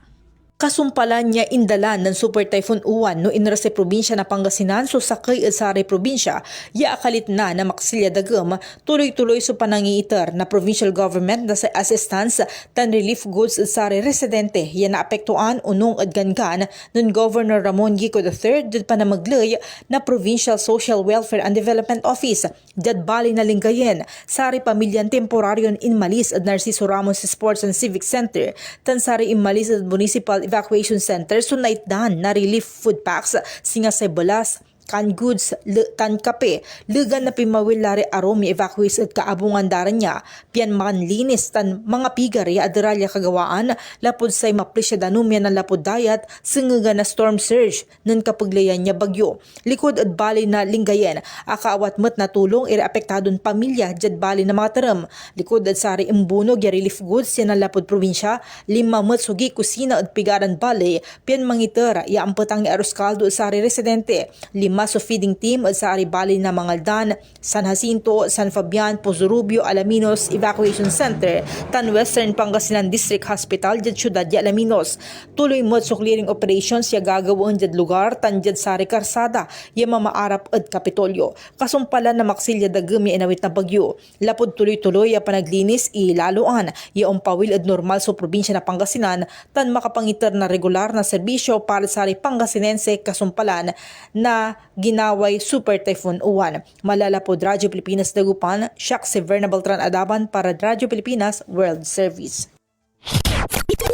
Kasumpalan niya indalan ng Super Typhoon Uwan no inra sa probinsya na Pangasinan so sakay at sari probinsya ya akalit na maksilya dagam tuloy-tuloy so panangiiter na provincial government na sa assistance tan relief goods at sari residente yan naapektuan unong at gangan nun Governor Ramon Gico III dad pa na maglay na Provincial Social Welfare and Development Office dad bali na linggayen sari pamilyan temporaryon inmalis at Narciso Ramos Sports and Civic Center tan sari inmalis at Municipal Evacuation Center so naitdan na relief food packs singa sebelas kan goods, tan kape, lugan na pimawilari aromi evacuees at kaabungan daran niya, piyan manlinis tan mga pigari at deralya kagawaan, lapod say maplisya danumyan ng lapod dayat, singaga na storm surge, nun kapaglayan niya bagyo. Likod at bali na linggayen, akaawat mat na tulong iraepektadon pamilya, jad bali na mga taram. Likod at sari imbunog ya relief goods yan ang lapod probinsya, 5 mat sugi kusina at pigaran bali, piyan mangitera, iampatang ni Aroscaldo at sari residente, 5 so feeding team at sa Aribali na Mangaldan, San Jacinto, San Fabian, Pozorubio, Alaminos Evacuation Center, tan Western Pangasinan District Hospital jad syudad ya Alaminos. Tuloy mo so clearing operations ya gagawon jad lugar tan jad sari karsada ya mamaarap at Kapitolyo. Kasumpalan na maksilya dagem ya inawit na bagyo. Lapod tuloy-tuloy ya panaglinis ilaloan ya umpawil at normal so probinsya na Pangasinan tan makapangiter na regular na serbisyo para sa Pangasinense kasumpalan na ginaway Super Typhoon Uwan. Malalapod Radyo Pilipinas Dagupan, Shak si Verna Beltran Adaban para Radyo Pilipinas World Service.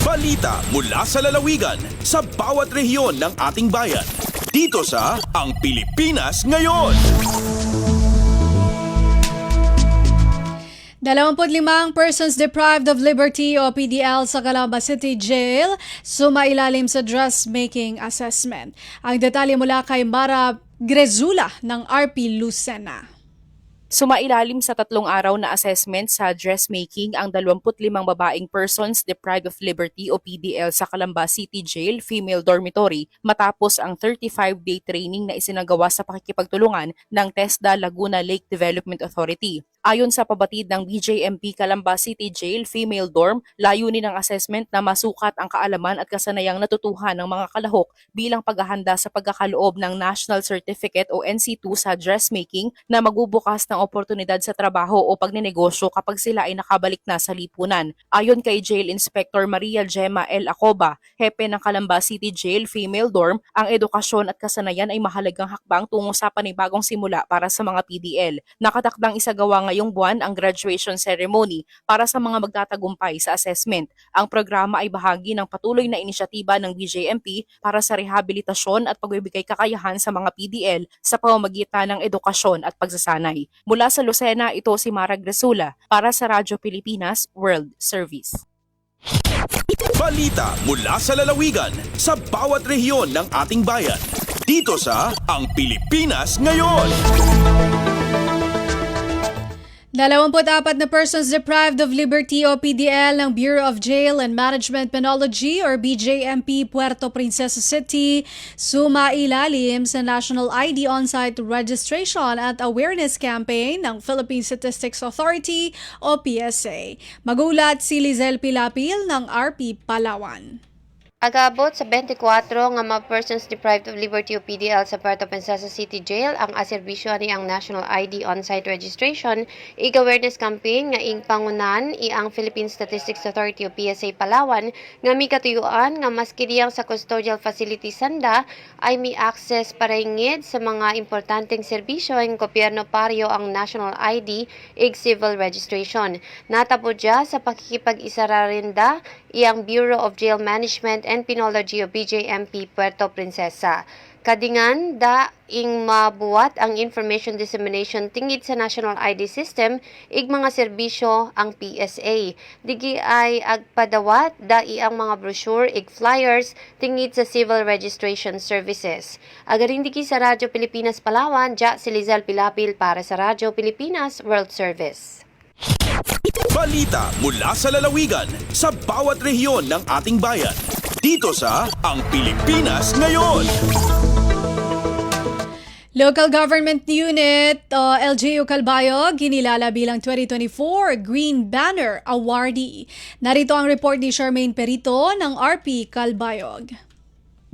Balita mula sa lalawigan sa bawat rehiyon ng ating bayan. Dito sa Ang Pilipinas Ngayon. 25 persons deprived of liberty o PDL sa Calamba City Jail sumailalim sa dressmaking assessment. Ang detalye mula kay Mara Grezula ng RP Lucena. Sumailalim sa 3 araw na assessment sa dressmaking ang 25 babaeng persons deprived of liberty o PDL sa Calamba City Jail Female Dormitory matapos ang 35-day training na isinagawa sa pakikipagtulungan ng TESDA Laguna Lake Development Authority. Ayon sa pabatid ng BJMP Calamba City Jail Female Dorm, layunin ng assessment na masukat ang kaalaman at kasanayang natutuhan ng mga kalahok bilang paghahanda sa pagkakaloob ng National Certificate o NC2 sa dressmaking na magbubukas ng oportunidad sa trabaho o pagnenegosyo kapag sila ay nakabalik na sa lipunan. Ayon kay Jail Inspector Maria Gemma L. Acoba, hepe ng Calamba City Jail Female Dorm, ang edukasyon at kasanayan ay mahalagang hakbang tungo sa panibagong simula para sa mga PDL. Nakatakdang isagawa ngayong buwan ang graduation ceremony para sa mga magtatagumpay sa assessment. Ang programa ay bahagi ng patuloy na inisyatiba ng BJMP para sa rehabilitasyon at pagbibigay kakayahan sa mga PDL sa pamamagitan ng edukasyon at pagsasanay. Mula sa Lucena, ito si Mara Grezula para sa Radyo Pilipinas World Service. Balita mula sa lalawigan sa bawat rehiyon ng ating bayan. Dito sa Ang Pilipinas Ngayon. 24 na persons deprived of liberty o PDL ng Bureau of Jail and Management Penology or BJMP Puerto Princesa City sumailalim sa National ID On-Site Registration at Awareness Campaign ng Philippine Statistics Authority o PSA. Magulat si Lizel Pilapil ng RP Palawan. Agabot sa 24 nga mga persons deprived of liberty o PDL sa Puerto Princesa City Jail ang aserbisyo ni ang National ID On-Site Registration awareness campaign nga ing pangunan ang Philippine Statistics Authority o PSA Palawan nga may katuyuan nga maski diyang sa custodial facility sanda ay may access paraingid sa mga importanteng serbisyo ng gobyerno pareho ang National ID civil registration. Natapod siya sa pakikipag-isara rinda iyang Bureau of Jail Management and Penology o BJMP Puerto Princesa. Kadingan ing mabuwat ang information dissemination tingid sa National ID System ig mga serbisyo ang PSA. Digi ay agpadawat ang mga brochure ig flyers tingid sa civil registration services. Agaring digi sa Radyo Pilipinas Palawan, si Lizel Pilapil para sa Radyo Pilipinas World Service. Balita mula sa lalawigan sa bawat rehiyon ng ating bayan. Dito sa Ang Pilipinas Ngayon. Local Government Unit LGU Calbayog ginilala bilang 2024 Green Banner Awardee. Narito ang report ni Charmaine Perito ng RP Calbayog.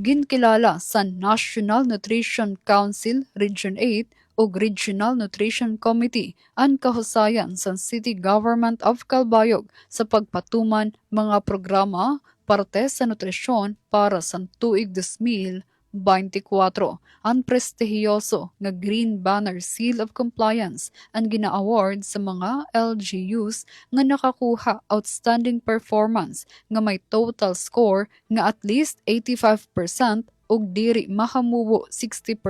Ginkilala sa National Nutrition Council Region 8 o Regional Nutrition Committee ang kahusayan sa City Government of Calbayog sa pagpatuman mga programa parte sa nutrisyon para sa tuig 2024. Ang prestihiyoso nga Green Banner Seal of Compliance ang gina-award sa mga LGUs nga nakakuha outstanding performance nga may total score nga at least 85% ug diri mahamubo 60%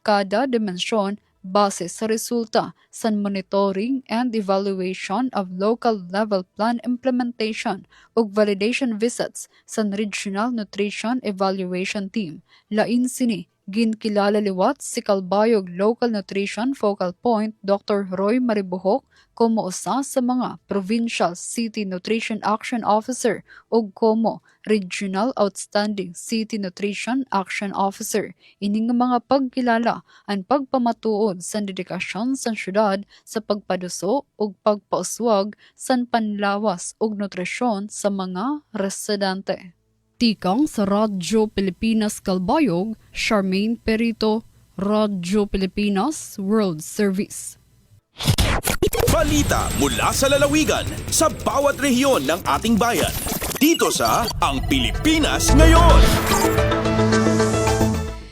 kada dimensyon base sa resulta sa monitoring and evaluation of local level plan implementation ug validation visits sa Regional Nutrition Evaluation Team. Lain sini, ginkilala liwat si Calbayog Local Nutrition Focal Point Dr. Roy Maribuhok como usa sa mga Provincial City Nutrition Action Officer ug como Regional Outstanding City Nutrition Action Officer. Ining mga pagkilala ang pagpamatuod sa dedikasyon sa syudad sa pagpaduso ug pagpauswag sa panlawas ug nutrisyon sa mga residente. Tikang sa Radyo Pilipinas Calbayog, Charmaine Perito, Radyo Pilipinas World Service. Balita mula sa lalawigan sa bawat rehiyon ng ating bayan. Dito sa Ang Pilipinas Ngayon.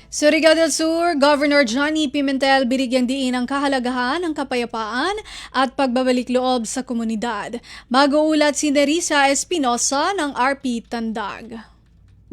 Surigao del Sur, Governor Johnny Pimentel binigyang diin ang kahalagahan ng kapayapaan at pagbabalik loob sa komunidad. Mag-uulat si Nerissa Espinosa ng RP Tandag.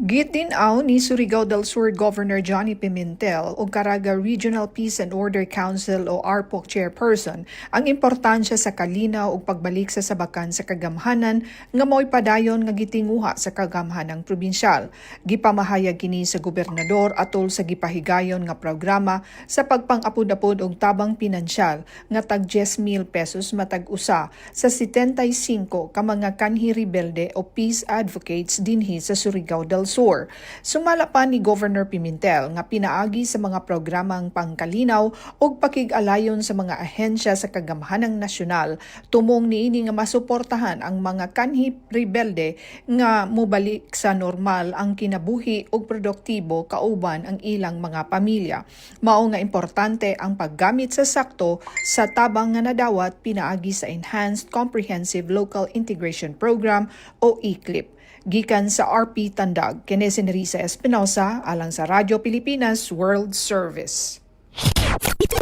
Gitinaw ni Surigao del Sur Governor Johnny Pimentel o Caraga Regional Peace and Order Council o RPOC Chairperson ang importansya sa kalinaw ug pagbalik sa sabakan sa kagamhanan nga mo'y padayon nga gitinguha sa kagamhanang probinsyal. Gipamahayag kini sa gobernador atol sa gipahigayon nga programa sa pagpang-apod-apod og tabang pinansyal nga tag 10,000 pesos matag usa sa 75 ka mga kanhi rebelde o peace advocates dinhi sa Surigao del Sur. Sumala pa ni Governor Pimentel nga pinaagi sa mga programang pangkalinaw o pakig-alayon sa mga ahensya sa kagamhanang nasyonal tumong niini nga masuportahan ang mga kanhi rebelde nga mobalik sa normal ang kinabuhi ug produktibo kauban ang ilang mga pamilya. Mao nga importante ang paggamit sa sakto sa tabang nga nadawat pinaagi sa Enhanced Comprehensive Local Integration Program o ECLIP. Gikan sa RP Tandag, kini si Nerissa Espinosa alang sa Radyo Pilipinas World Service.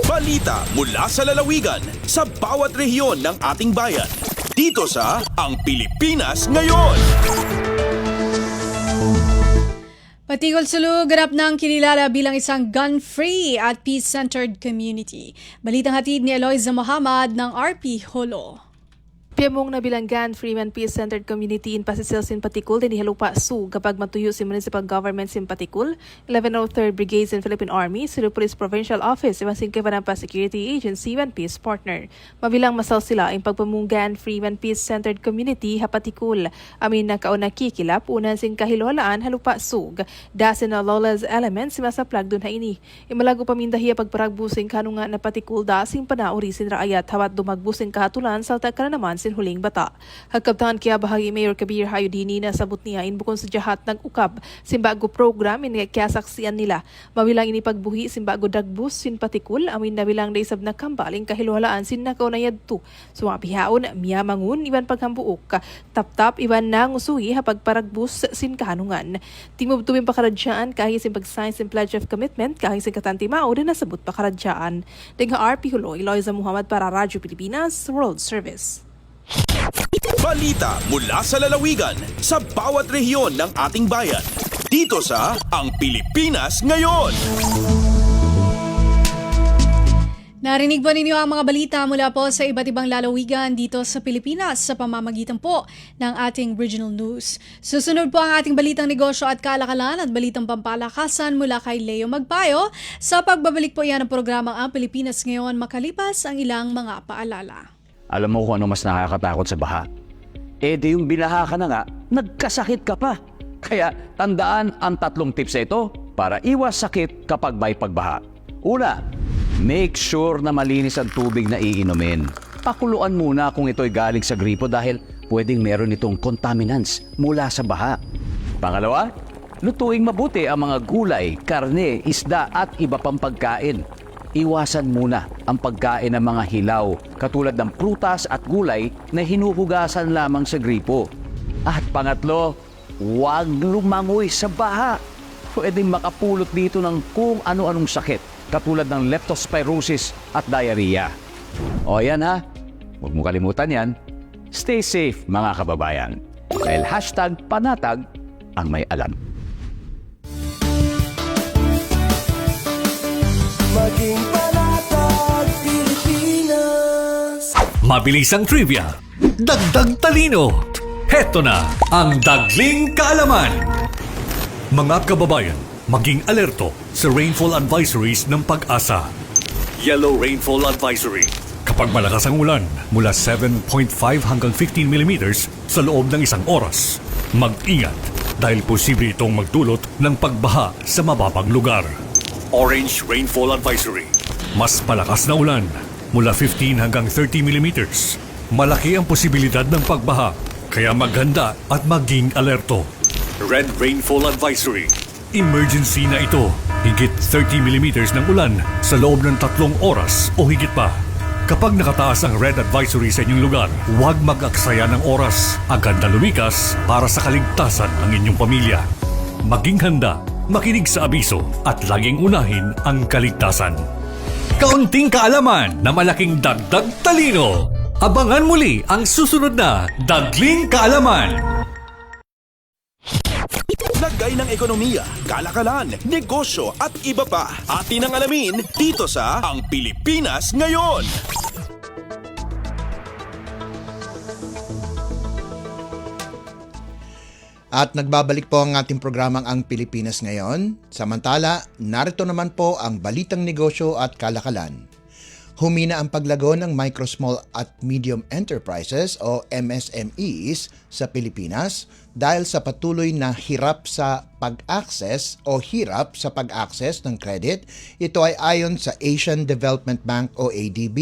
Balita mula sa lalawigan sa bawat rehiyon ng ating bayan. Dito sa Ang Pilipinas Ngayon. Patigol Sulu, ganap ng kinilala bilang isang gun-free at peace-centered community. Balitang hatid ni Eloisa Muhammad ng RP Holo. Piyamong nabilanggan Freeman Peace Centered Community in Pasisil Simpaticul din Hilupa Su kapag matuyo si Municipal Government Simpaticul, 1103rd Brigades and Philippine Army, Sulu Police Provincial Office, Iwan Panampa Security Agency, and Peace Partner. Mabilang masal sila ang pagpamunggan Freeman Peace Centered Community Hapaticul. Amin na kauna kikilap, unan sing kahilolaan Halupa Sug. Dasin na lawless elements si masaplag dun haini. Imalago pamindahiya pagparagbusing kanunga na patikul dasing panauri sin raayat hawat dumagbusing kahatulan salta ka naman sin huling bata. Hagkabtahan kaya bahagi Mayor Kabir Hayudini na sabot niya inbukon sa jahat nag-ukab simbago program in kaya saksiyan nila. Mabilang ini pagbuhi simbago dagbus sin patikul amin na bilang na isab na kambaling kahiluhalaan sin nakaw na yadto. So mga pihaon miya mangun iban paghambuok. Tap-tap iban na ngusuhi hapag paragbus sin kanungan. Timub tumim pakaradyaan kahit sin pag-sign sin Pledge of Commitment kahit sin katantimao din nasabot pakaradyaan. Dengha RP Hulo, Eloisa Muhammad para Radyo Pilipinas World Service. Balita mula sa lalawigan sa bawat rehiyon ng ating bayan. Dito sa Ang Pilipinas Ngayon. Narinig po ninyo ang mga balita mula po sa iba't ibang lalawigan dito sa Pilipinas sa pamamagitan po ng ating regional news. Susunod po ang ating balitang negosyo at kalakalan at balitang pampalakasan mula kay Leo Magpayo. Sa pagbabalik po yan ng programang Ang Pilipinas Ngayon makalipas ang ilang mga paalala. Alam mo kung ano mas nakakatakot sa baha? Di yung binaha ka na nga, nagkasakit ka pa. Kaya tandaan ang 3 tips na ito para iwas sakit kapag may pagbaha. Una, make sure na malinis ang tubig na iinumin. Pakuluan muna kung ito'y galing sa gripo dahil pwedeng meron itong contaminants mula sa baha. Pangalawa, lutuing mabuti ang mga gulay, karne, isda at iba pang pagkain. Iwasan muna ang pagkain ng mga hilaw katulad ng prutas at gulay na hinuhugasan lamang sa gripo. At pangatlo, huwag lumangoy sa baha. Pwedeng makapulot dito ng kung ano-anong sakit katulad ng leptospirosis at diarrhea. O yan ha, huwag mo kalimutan yan. Stay safe mga kababayan. Dahil #panatag ang may alam. Maging panatag Pilipinas. Mabilis ang trivia, dagdag talino. Heto na ang Dagling Kaalaman. Mga kababayan, maging alerto sa rainfall advisories ng Pag-asa. Yellow Rainfall Advisory. Kapag malakas ang ulan mula 7.5 hanggang 15 mm sa loob ng isang oras, mag-ingat dahil posible itong magdulot ng pagbaha sa mababang lugar. Orange Rainfall Advisory. Mas malakas na ulan mula 15 hanggang 30 mm. Malaki ang posibilidad ng pagbaha, kaya maghanda at maging alerto. Red Rainfall Advisory. Emergency na ito. Higit 30 mm ng ulan sa loob ng 3 oras o higit pa. Kapag nakataas ang red advisory sa inyong lugar, huwag mag-aksaya ng oras. Agad na lumikas para sa kaligtasan ng inyong pamilya. Maging handa, makinig sa abiso at laging unahin ang kaligtasan. Kaunting kaalaman na malaking dagdag talino. Abangan muli ang susunod na Dagling Kaalaman. Lagay ng ekonomiya, kalakalan, negosyo at iba pa. Atin ang alamin dito sa Ang Pilipinas Ngayon. At nagbabalik po ang ating programang Ang Pilipinas Ngayon. Samantala, narito naman po ang balitang negosyo at kalakalan. Humina ang paglago ng micro, small at medium enterprises o MSMEs sa Pilipinas dahil sa patuloy na hirap sa pag-access ng credit. Ito ay ayon sa Asian Development Bank o ADB.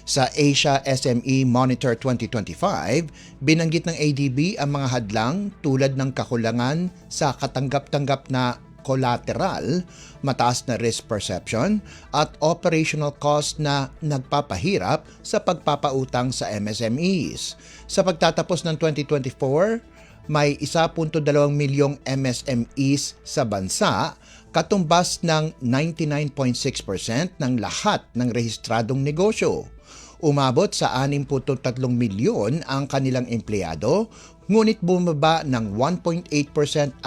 Sa Asia SME Monitor 2025, binanggit ng ADB ang mga hadlang tulad ng kakulangan sa katanggap-tanggap na collateral, mataas na risk perception, at operational cost na nagpapahirap sa pagpapautang sa MSMEs. Sa pagtatapos ng 2024, may 1.2 milyong MSMEs sa bansa, katumbas ng 99.6% ng lahat ng rehistradong negosyo. Umabot sa 6.3 milyon ang kanilang empleyado, ngunit bumaba ng 1.8%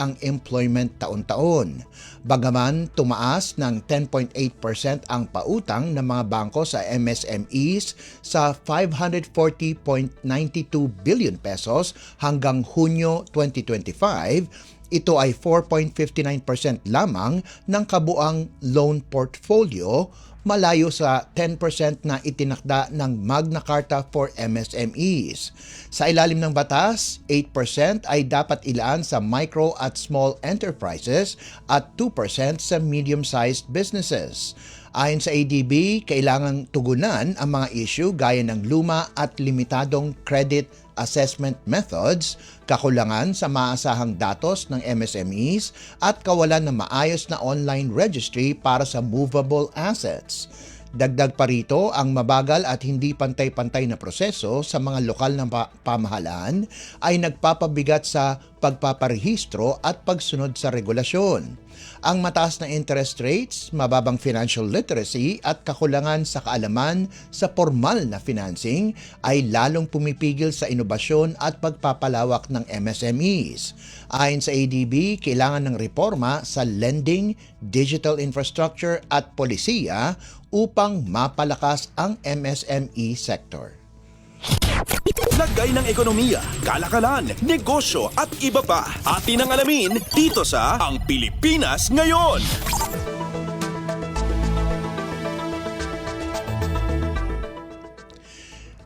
ang employment taon-taon. Bagaman tumaas ng 10.8% ang pautang ng mga bangko sa MSMEs sa 540.92 billion pesos hanggang Hunyo 2025, ito ay 4.59% lamang ng kabuang loan portfolio, malayo sa 10% na itinakda ng Magna Carta for MSMEs. Sa ilalim ng batas, 8% ay dapat ilaan sa micro at small enterprises at 2% sa medium-sized businesses. Ayon sa ADB, kailangang tugunan ang mga issue gaya ng luma at limitadong credit assessment methods, kakulangan sa maasahang datos ng MSMEs at kawalan ng maayos na online registry para sa movable assets. Dagdag pa rito ang mabagal at hindi pantay-pantay na proseso sa mga lokal na pamahalaan ay nagpapabigat sa pagpaparehistro at pagsunod sa regulasyon. Ang mataas na interest rates, mababang financial literacy at kakulangan sa kaalaman sa formal na financing ay lalong pumipigil sa inobasyon at pagpapalawak ng MSMEs. Ayon sa ADB, kailangan ng reforma sa lending, digital infrastructure at polisiya upang mapalakas ang MSME sector. Lagay ng ekonomiya, kalakalan, negosyo at iba pa. Atin ang alamin dito sa Ang Pilipinas Ngayon.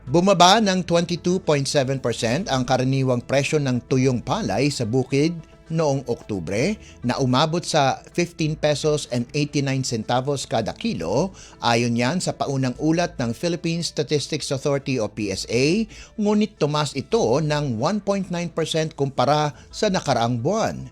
Bumaba ng 22.7% ang karaniwang presyo ng tuyong palay sa bukid noong Oktubre na umabot sa 15 pesos and 89 centavos kada kilo. Ayon yan sa paunang ulat ng Philippine Statistics Authority o PSA, ngunit tumaas ito ng 1.9% kumpara sa nakaraang buwan.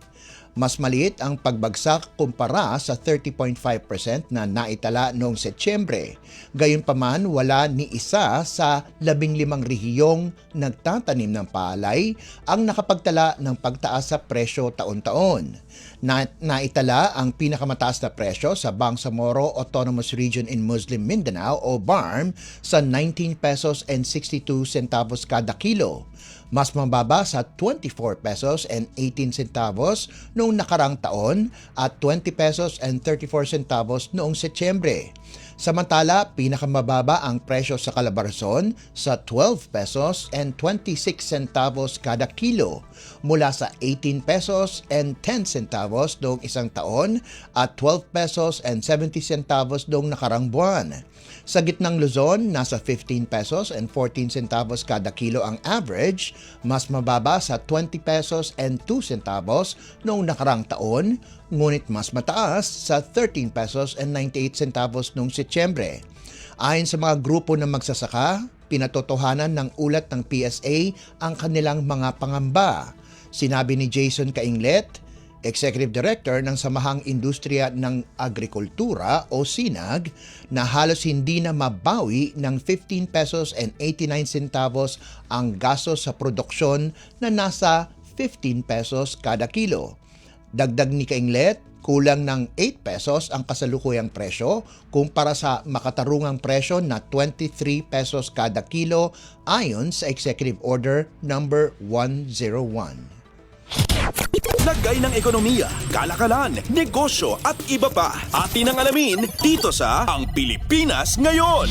Mas maliit ang pagbagsak kumpara sa 30.5% na naitala noong Setyembre. Gayunpaman, wala ni isa sa 15 rehiyong nagtatanim ng palay ang nakapagtala ng pagtaas sa presyo taon-taon. Naitala ang pinakamataas na presyo sa Bangsamoro Autonomous Region in Muslim Mindanao o BARM sa 19 pesos and 62 centavos kada kilo. Mas mababa sa 24 pesos and 18 centavos noong nakarang taon at 20 pesos and 34 centavos noong Setyembre. Samantala, pinakamababa ang presyo sa Calabarzon sa 12 pesos and 26 centavos kada kilo mula sa 18 pesos and 10 centavos noong isang taon at 12 pesos and 70 centavos noong nakarang buwan. Sa gitnang Luzon, nasa 15 pesos and 14 centavos kada kilo ang average, mas mababa sa 20 pesos and 2 centavos noong nakarang taon, ngunit mas mataas sa 13 pesos and 98 centavos noong Setyembre. Ayon sa mga grupo ng magsasaka, pinatotohanan ng ulat ng PSA ang kanilang mga pangamba. Sinabi ni Jason Cainglet, Executive Director ng Samahang Industriya ng Agrikultura o SINAG, na halos hindi na mabawi ng 15 pesos and 89 centavos ang gastos sa produksyon na nasa 15 pesos kada kilo. Dagdag ni Cainglet, kulang ng 8 pesos ang kasalukuyang presyo kumpara sa makatarungang presyo na 23 pesos kada kilo ayon sa Executive Order number 101. Lagay ng ekonomiya, kalakalan, negosyo at iba pa. Atin ang alamin dito sa Ang Pilipinas Ngayon.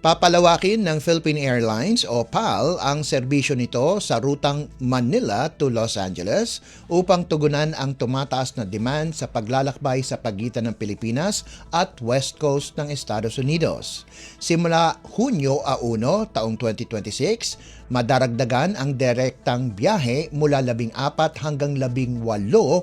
Papalawakin ng Philippine Airlines o PAL ang serbisyo nito sa rutang Manila to Los Angeles upang tugunan ang tumataas na demand sa paglalakbay sa pagitan ng Pilipinas at West Coast ng Estados Unidos. Simula Hunyo 1, taong 2026, madaragdagan ang direktang biyahe mula 14 hanggang 18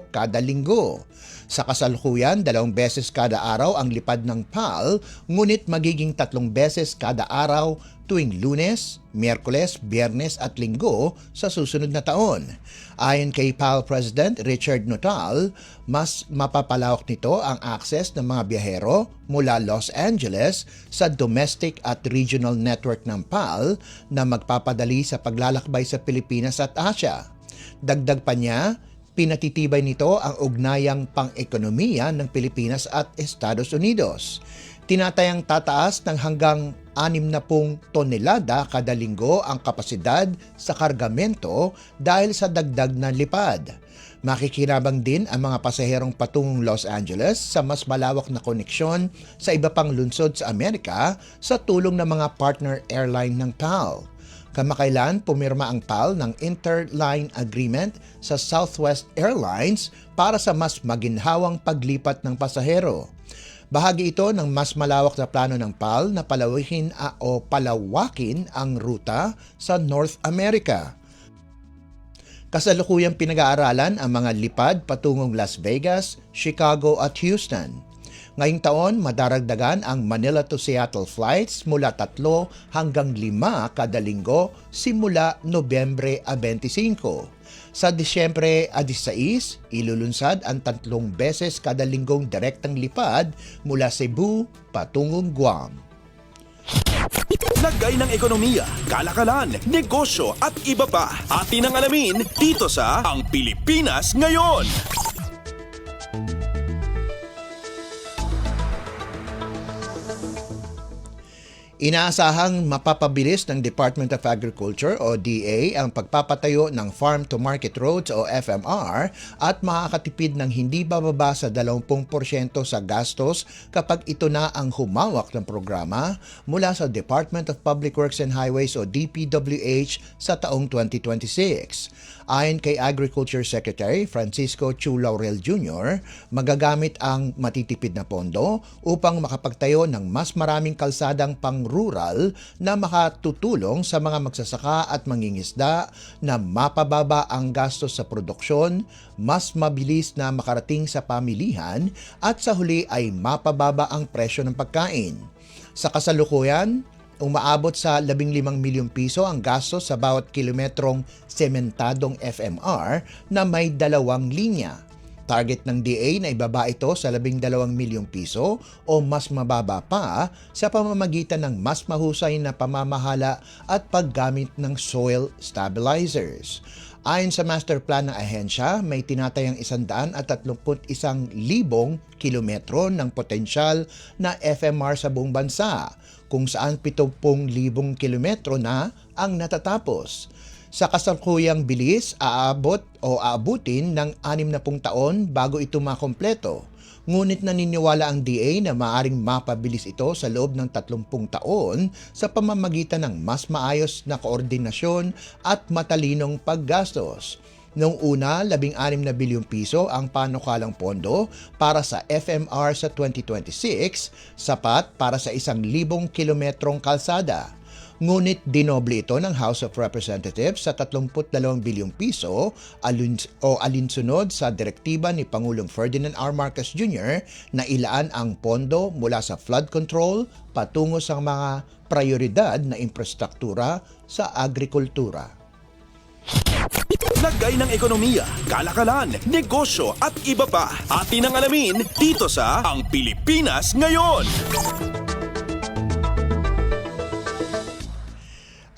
kada linggo. Sa kasalukuyan, 2 beses kada araw ang lipad ng PAL, ngunit magiging 3 beses kada araw tuwing Lunes, Miyerkules, Biyernes at Linggo sa susunod na taon. Ayon kay PAL President Richard Nuttall, mas mapapalawak nito ang access ng mga biyahero mula Los Angeles sa domestic at regional network ng PAL na magpapadali sa paglalakbay sa Pilipinas at Asia. Dagdag pa niya, pinatitibay nito ang ugnayang pang-ekonomiya ng Pilipinas at Estados Unidos. Tinatayang tataas ng hanggang 60 tonelada kada linggo ang kapasidad sa kargamento dahil sa dagdag na lipad. Makikinabang din ang mga pasaherong patungong Los Angeles sa mas malawak na koneksyon sa iba pang lungsod sa Amerika sa tulong ng mga partner airline ng PAL. Kamakailan, pumirma ang PAL ng interline agreement sa Southwest Airlines para sa mas maginhawang paglipat ng pasahero. Bahagi ito ng mas malawak na plano ng PAL na palawakin ang ruta sa North America. Kasalukuyang pinag-aaralan ang mga lipad patungong Las Vegas, Chicago at Houston. Ngayong taon, madaragdagan ang Manila to Seattle flights mula 3 hanggang 5 kada linggo simula Nobyembre 25. Sa Disyembre 16, ilulunsad ang 3 beses kada linggong direktang lipad mula Cebu patungong Guam. Lagay ng ekonomiya, kalakalan, negosyo at iba pa. Atin ang alamin dito sa Ang Pilipinas Ngayon. Inaasahang mapapabilis ng Department of Agriculture o DA ang pagpapatayo ng Farm to Market Roads o FMR at makakatipid ng hindi bababa sa 20% sa gastos kapag ito na ang humawak ng programa mula sa Department of Public Works and Highways o DPWH sa taong 2026. Ayon kay Agriculture Secretary Francisco Chu Laurel Jr., magagamit ang matitipid na pondo upang makapagtayo ng mas maraming kalsadang pang rural na makatutulong sa mga magsasaka at mangingisda na mapababa ang gastos sa produksyon, mas mabilis na makarating sa pamilihan at sa huli ay mapababa ang presyo ng pagkain. Sa kasalukuyan, umaabot sa 15 milyong piso ang gastos sa bawat kilometrong sementadong FMR na may 2 linya. Target ng DA na ibaba ito sa 12 milyong piso o mas mababa pa sa pamamagitan ng mas mahusay na pamamahala at paggamit ng soil stabilizers. Ayon sa master plan ng ahensya, may tinatayang 131,000 kilometro ng potensyal na FMR sa buong bansa, kung saan 70,000 kilometro na ang natatapos. Sa kasalukuyang bilis, aabutin ng 60 taon bago ito makompleto. Ngunit naniniwala ang DA na maaring mapabilis ito sa loob ng 30 taon sa pamamagitan ng mas maayos na koordinasyon at matalinong paggastos. Noong una, 16 na bilyong piso ang panukalang pondo para sa FMR sa 2026, sapat para sa 1,000 kilometrong kalsada. Ngunit dinoble ito ng House of Representatives sa 32 bilyong piso alinsunod sa direktiba ni Pangulong Ferdinand R. Marcos Jr. na ilaan ang pondo mula sa flood control patungo sa mga prioridad na infrastruktura sa agrikultura. Lagay ng ekonomiya, kalakalan, negosyo at iba pa. Atin ang alamin dito sa Ang Pilipinas Ngayon.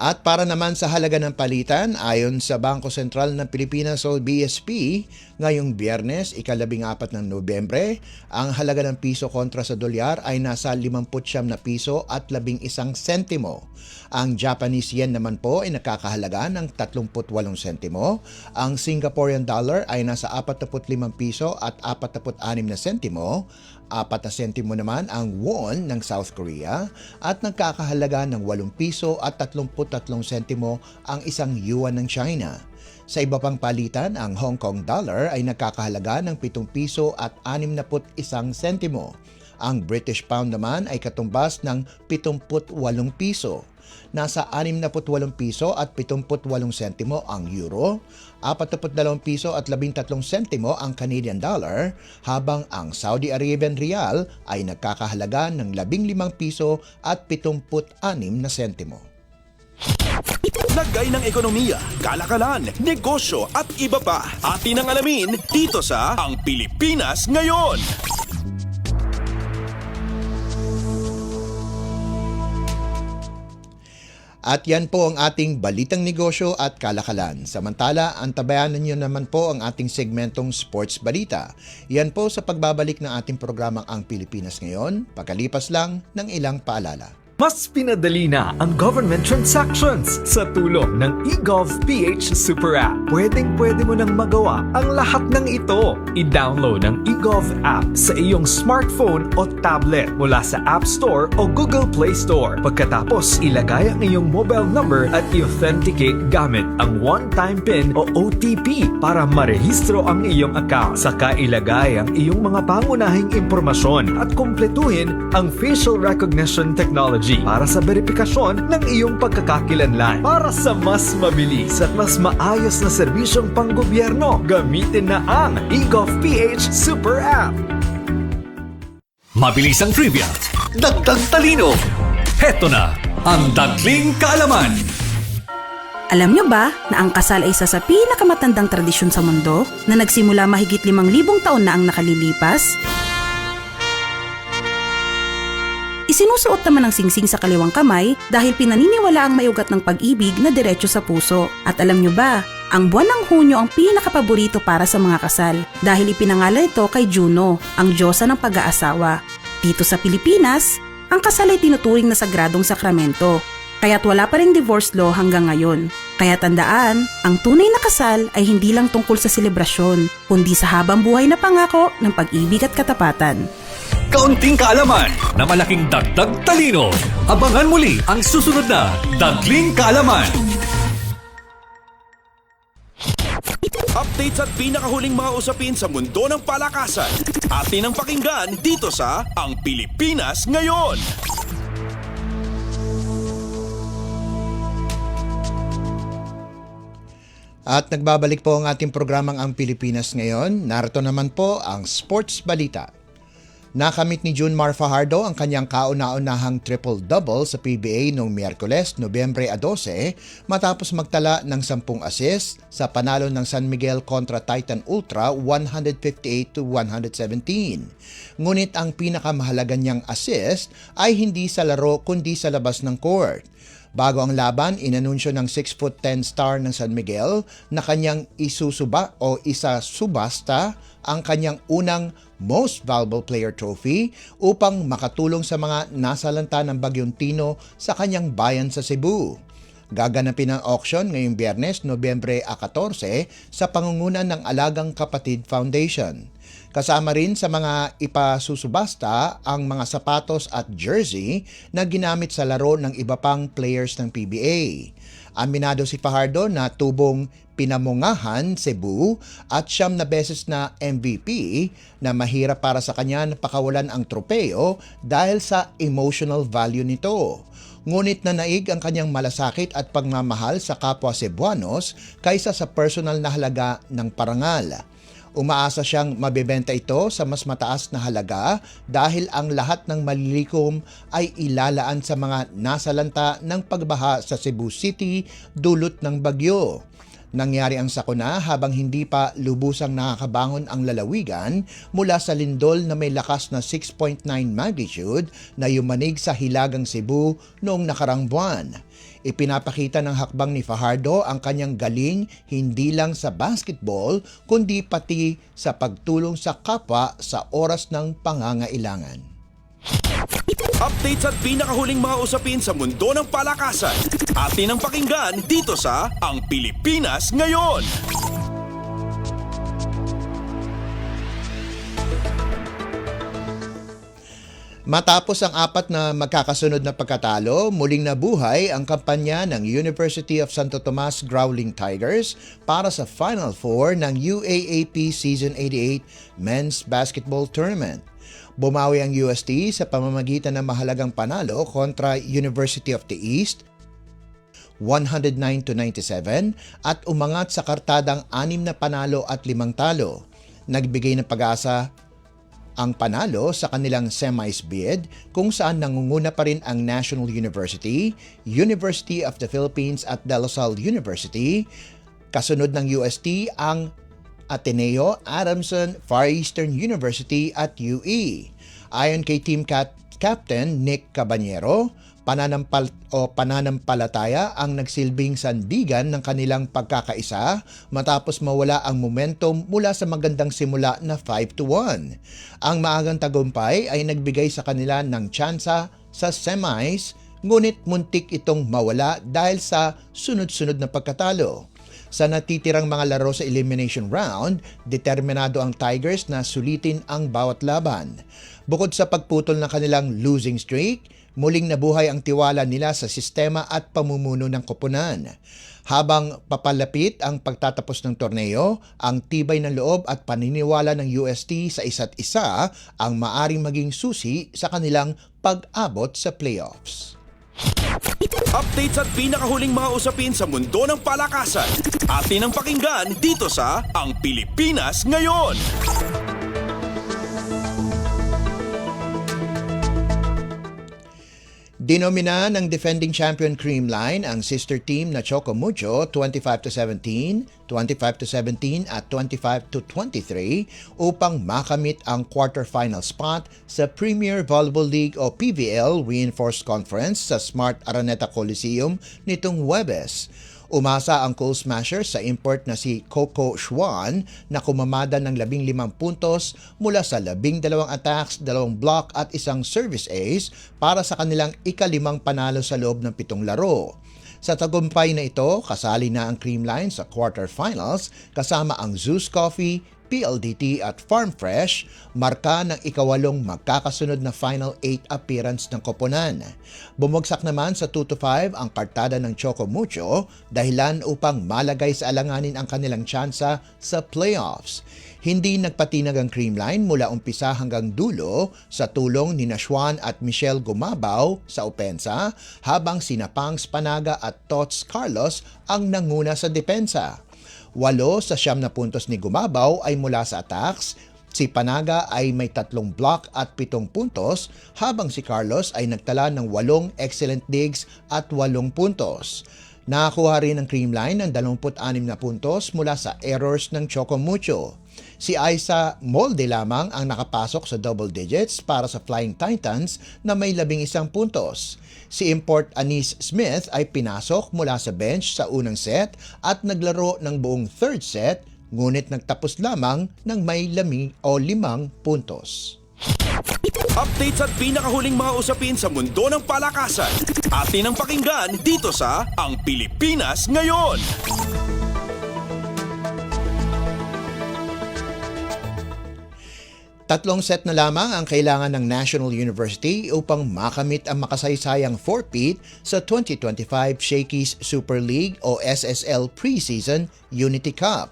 At para naman sa halaga ng palitan, ayon sa Bangko Sentral ng Pilipinas o BSP, ngayong Biyernes, 14 ng Nobyembre, ang halaga ng piso kontra sa dolyar ay nasa 59 na piso at 11 sentimo. Ang Japanese yen naman po ay nakakahalaga ng 38 sentimo. Ang Singaporean dollar ay nasa 45 piso at 46 na sentimo. 4 na sentimo naman ang won ng South Korea at nagkakahalaga ng 8 piso at 33 sentimo ang isang yuan ng China. Sa iba pang palitan, ang Hong Kong dollar ay nagkakahalaga ng 7 piso at 61 sentimo. Ang British pound naman ay katumbas ng 78 piso. Nasa 68 piso at 78 sentimo ang euro, 42 piso at 13 sentimo ang Canadian dollar, habang ang Saudi Arabian rial ay nagkakahalaga ng 15 piso at 76 na sentimo. Lagay ng ekonomiya, kalakalan, negosyo at iba pa. Atin ang alamin dito sa Ang Pilipinas Ngayon. At yan po ang ating balitang negosyo at kalakalan. Samantala, antabayanan nyo naman po ang ating segmentong Sports Balita. Yan po sa pagbabalik ng ating programang Ang Pilipinas Ngayon, pagkalipas lang ng ilang paalala. Mas pinadali na ang government transactions sa tulong ng eGovPH Super App. Pwedeng-pwede mo nang magawa ang lahat ng ito. I-download ang eGov app sa iyong smartphone o tablet mula sa App Store o Google Play Store. Pagkatapos, ilagay ang iyong mobile number at i-authenticate gamit ang one-time PIN o OTP para marehistro ang iyong account. Saka ilagay ang iyong mga pangunahing impormasyon at kumpletuhin ang facial recognition technology para sa verifikasyon ng iyong pagkakakilanlan. Para sa mas mabilis at mas maayos na serbisyong panggobyerno, gamitin na ang eGovPH Super App. Mabilis ang trivia, dagdag talino. Heto na ang Dagling Kaalaman. Alam nyo ba na ang kasal ay isa sa pinakamatandang tradisyon sa mundo na nagsimula mahigit 5,000 taon na ang nakalilipas? Isinusuot naman ang singsing sa kaliwang kamay dahil pinaniniwala ang maiugat ng pag-ibig na diretso sa puso. At alam nyo ba, ang buwan ng Hunyo ang pinakapaborito para sa mga kasal dahil ipinangalan ito kay Juno, ang diyosa ng pag-aasawa. Dito sa Pilipinas, ang kasal ay tinuturing na sagradong sakramento, kaya't wala pa ring divorce law hanggang ngayon. Kaya tandaan, ang tunay na kasal ay hindi lang tungkol sa selebrasyon, kundi sa habang buhay na pangako ng pag-ibig at katapatan. Kaunting kaalaman na malaking dagdag talino. Abangan muli ang susunod na Dagling Kaalaman. Updates at pinakahuling mga usapin sa mundo ng palakasan. Atin ang pakinggan dito sa Ang Pilipinas Ngayon. At nagbabalik po ang ating programang Ang Pilipinas Ngayon. Narito naman po ang Sports Balita. Nakamit ni Junmar Fajardo ang kanyang kauna-unahang triple-double sa PBA noong Miyerkules, Nobyembre 12 matapos magtala ng 10 assist sa panalo ng San Miguel kontra Titan Ultra 158-117. Ngunit ang pinakamahalaga niyang assist ay hindi sa laro kundi sa labas ng court. Bago ang laban, inanunsyo ng 6'10" star ng San Miguel na kanyang isasubasta ang kanyang unang Most Valuable Player Trophy upang makatulong sa mga nasalanta ng Bagyong Tino sa kanyang bayan sa Cebu. Gaganapin ang auction ngayong Biyernes, Nobyembre 14 sa pangunguna ng Alagang Kapatid Foundation. Kasama rin sa mga ipasusubasta ang mga sapatos at jersey na ginamit sa laro ng iba pang players ng PBA. Aminado si Fajardo na tubong pinamungahan Cebu at 9 na beses na MVP na mahirap para sa kanya na pakawalan ang tropeo dahil sa emotional value nito. Ngunit nanaig ang kanyang malasakit at pagmamahal sa kapwa Cebuanos kaysa sa personal na halaga ng parangal. Umaasa siyang mabebenta ito sa mas mataas na halaga dahil ang lahat ng malilikom ay ilalaan sa mga nasalanta ng pagbaha sa Cebu City dulot ng bagyo. Nangyari ang sakuna habang hindi pa lubusang nakakabangon ang lalawigan mula sa lindol na may lakas na 6.9 magnitude na yumanig sa Hilagang Cebu noong nakarang buwan. Ipinapakita ng hakbang ni Fajardo ang kanyang galing hindi lang sa basketball kundi pati sa pagtulong sa kapwa sa oras ng pangangailangan. Updates at pinakahuling mga usapin sa mundo ng palakasan. Atin ang pakinggan dito sa Ang Pilipinas Ngayon. Matapos ang 4 na magkakasunod na pagkatalo, muling nabuhay ang kampanya ng University of Santo Tomas Growling Tigers para sa Final Four ng UAAP Season 88 Men's Basketball Tournament. Bumawi ang UST sa pamamagitan ng mahalagang panalo kontra University of the East 109-97 at umangat sa kartadang 6 na panalo at 5 talo. Nagbigay ng pag-asa ang panalo sa kanilang semis bid kung saan nangunguna pa rin ang National University, University of the Philippines at De La Salle University. Kasunod ng UST ang Ateneo, Adamson, Far Eastern University at UE. Ayon kay Team Captain Nick Cabanyero, pananampalataya ang nagsilbing sandigan ng kanilang pagkakaisa matapos mawala ang momentum mula sa magandang simula na 5-1. Ang maagang tagumpay ay nagbigay sa kanila ng tsansa sa semis, ngunit muntik itong mawala dahil sa sunod-sunod na pagkatalo. Sa natitirang mga laro sa elimination round, determinado ang Tigers na sulitin ang bawat laban. Bukod sa pagputol ng kanilang losing streak, muling nabuhay ang tiwala nila sa sistema at pamumuno ng koponan. Habang papalapit ang pagtatapos ng torneo, ang tibay ng loob at paniniwala ng UST sa isa't isa ang maaring maging susi sa kanilang pag-abot sa playoffs. Updates at pinakahuling mga usapin sa mundo ng palakasan. Atin ang pakinggan dito sa Ang Pilipinas Ngayon. Dinomina ng defending champion Creamline ang sister team na Choco Mucho 25-17, 25-17 at 25-23 upang makamit ang quarterfinal spot sa Premier Volleyball League o PVL Reinforced Conference sa Smart Araneta Coliseum nitong Huwebes. Umasa ang Coal Smashers sa import na si Coco Schwan na kumamada ng 15 puntos mula sa 12 attacks, 2 block at 1 service ace para sa kanilang ika-5 panalo sa loob ng 7 laro. Sa tagumpay na ito, kasali na ang Creamline sa quarterfinals kasama ang Zeus Coffee, PLDT at Farm Fresh, marka ng ika-8 magkakasunod na Final 8 appearance ng koponan. Bumagsak naman sa 2-5 ang kartada ng Choco Mucho dahilan upang malagay sa alanganin ang kanilang tsansa sa playoffs. Hindi nagpatinag ang Creamline mula umpisa hanggang dulo sa tulong ni Nashwan at Michelle Gumabaw sa opensa habang sina Pangs Panaga at Tots Carlos ang nanguna sa depensa. 8 sa 9 na puntos ni Gumabaw ay mula sa attacks. Si Panaga ay may 3 block at 7 puntos, habang si Carlos ay nagtala ng 8 excellent digs at 8 puntos. Nakakuha rin ng Creamline ng 26 na puntos mula sa errors ng Chocomucho. Si Aiza Molde lamang ang nakapasok sa double digits para sa Flying Titans na may 11 puntos. Si import Anis Smith ay pinasok mula sa bench sa unang set at naglaro ng buong third set, ngunit nagtapos lamang ng may 5 puntos. Updates at pinakahuling mga usapin sa mundo ng palakasan. Atin ang pakinggan dito sa Ang Pilipinas Ngayon. Tatlong set na lamang ang kailangan ng National University upang makamit ang makasaysayang four-peat sa 2025 Shakey's Super League o SSL Preseason Unity Cup.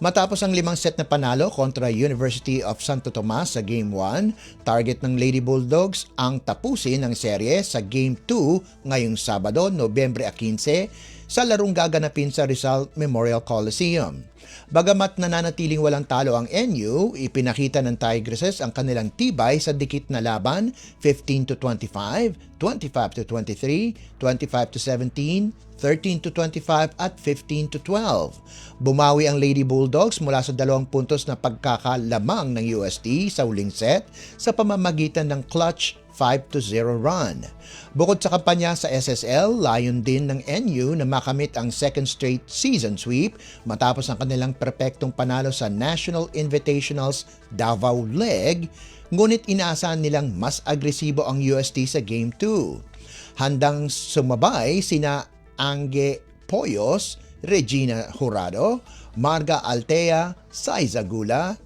Matapos ang 5 set na panalo kontra University of Santo Tomas sa Game 1, target ng Lady Bulldogs ang tapusin ang serye sa Game 2 ngayong Sabado, Nobyembre 15, sa larong gaganapin sa Rizal Memorial Coliseum. Bagamat nananatiling walang talo ang NU, ipinakita ng Tigresses ang kanilang tibay sa dikit na laban, 15-25, 25-23, 25-17, 13-25 at 15-12. Bumawi ang Lady Bulldogs mula sa 2 puntos na pagkakalamang ng UST sa huling set sa pamamagitan ng clutch 5-0 run. Bukod sa kampanya sa SSL, layon din ng NU na makamit ang second straight season sweep matapos ang kanilang perpektong panalo sa National Invitational's Davao Leg, ngunit inaasahan nilang mas agresibo ang UST sa Game 2. Handang sumabay sina Ange Poyos, Regina Jurado, Marga Altea, Saiza Gula,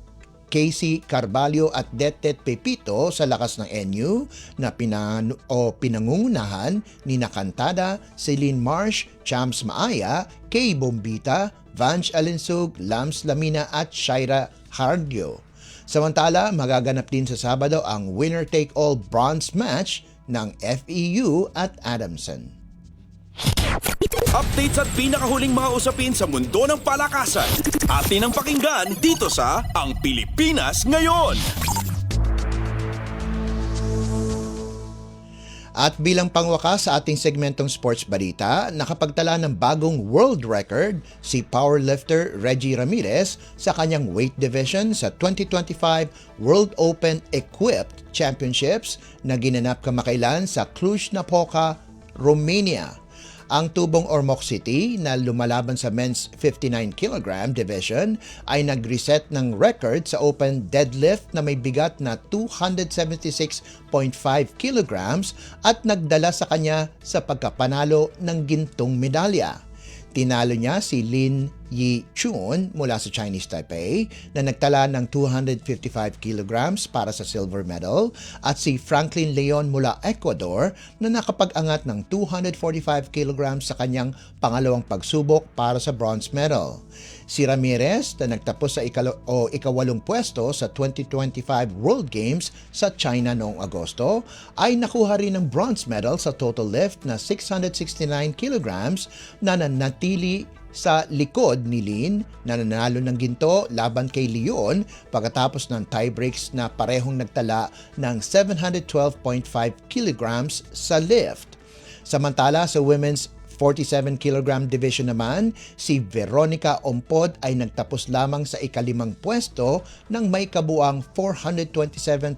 Casey Carvalho at Detet Pepito sa lakas ng NU na pinangungunahan ni Nakantada, Celine Marsh, Chams Maaya, Kay Bombita, Vanch Alinsug, Lams Lamina at Shaira Hardyo. Samantala, magaganap din sa Sabado ang winner-take-all bronze match ng FEU at Adamson. Updates at pinakahuling mga usapin sa mundo ng palakasan. Atin ang pakinggan dito sa Ang Pilipinas Ngayon. At bilang pangwakas sa ating segmentong sports balita, nakapagtala ng bagong world record si powerlifter Reggie Ramirez sa kanyang weight division sa 2025 World Open Equipped Championships na ginanap kamakailan sa Cluj-Napoca, Romania. Ang tubong Ormoc City na lumalaban sa men's 59 kg division ay nag-reset ng record sa open deadlift na may bigat na 276.5 kg at nagdala sa kanya sa pagkapanalo ng gintong medalya. Tinalo niya si Lin Yi Chun mula sa Chinese Taipei na nagtala ng 255 kilograms para sa silver medal at si Franklin Leon mula Ecuador na nakapag-angat ng 245 kilograms sa kanyang pangalawang pagsubok para sa bronze medal. Si Ramirez na nagtapos sa ikawalong pwesto sa 2025 World Games sa China noong Agosto ay nakuha rin ng bronze medal sa total lift na 669 kilograms na nanatili sa likod ni Lin na nanalo ng ginto laban kay Leon pagkatapos ng tiebreaks na parehong nagtala ng 712.5 kilograms sa lift. Samantala sa women's 47 kg division naman, si Veronica Ompod ay nagtapos lamang sa ikalimang pwesto ng may kabuang 427.5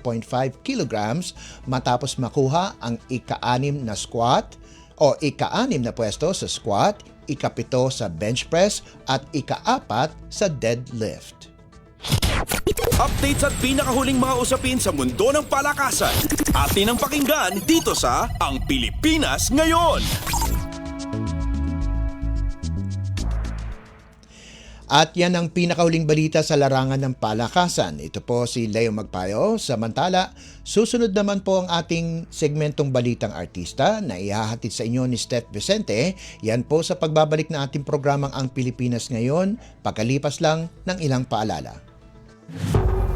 kilograms matapos makuha ang ika-6 na squat o ika-6 na pwesto sa squat, ika-7 sa bench press at ika-4 sa deadlift. Updates at pinakahuling mga usapin sa mundo ng palakasan. Atin ang pakinggan dito sa Ang Pilipinas Ngayon. At yan ang pinakahuling balita sa larangan ng palakasan. Ito po si Leo Magpayo. Samantala, susunod naman po ang ating segmentong Balitang Artista na ihahatid sa inyo ni Steph Vicente. Yan po sa pagbabalik na ating programang Ang Pilipinas Ngayon, pagkalipas lang ng ilang paalala.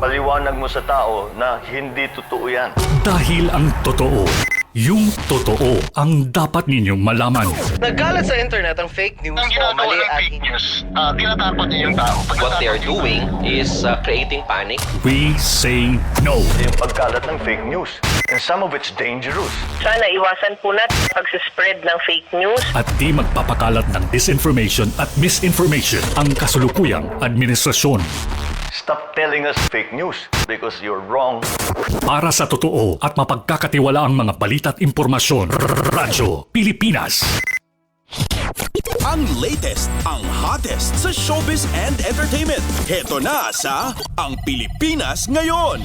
Paliwanag mo sa tao na hindi totoo yan. Dahil ang totoo Yung totoo ang dapat ninyong malaman. Nagkalat sa internet ang fake news o mali at fake news. Tinatapon niyo yung tao. What they are doing is creating panic. We say no. Yung pagkalat ng fake news. And some of it's dangerous. Sana iwasan po natin pagsispread ng fake news. At di magpapakalat ng disinformation at misinformation ang kasulukuyang administrasyon. Stop telling us fake news because you're wrong. Para sa totoo at mapagkakatiwalaang mga balita at impormasyon, Radyo Pilipinas. Ang latest, ang hottest sa showbiz and entertainment. Heto na sa Ang Pilipinas Ngayon.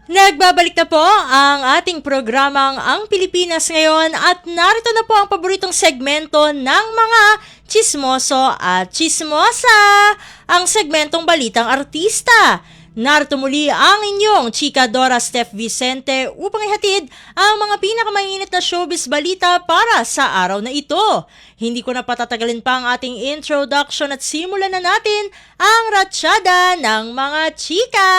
Nagbabalik na po ang ating programang Ang Pilipinas Ngayon at narito na po ang paboritong segmento ng mga chismoso at chismosa, ang segmentong Balitang Artista. Narito muli ang inyong chika Dora Steph Vicente upang ihatid ang mga pinakamainit na showbiz balita para sa araw na ito. Hindi ko na patatagalin pa ang ating introduction at simulan na natin ang ratsyada ng mga chika.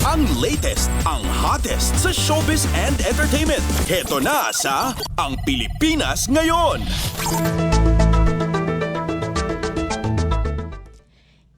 Ang latest, ang hottest sa showbiz and entertainment. Heto na sa Ang Pilipinas Ngayon.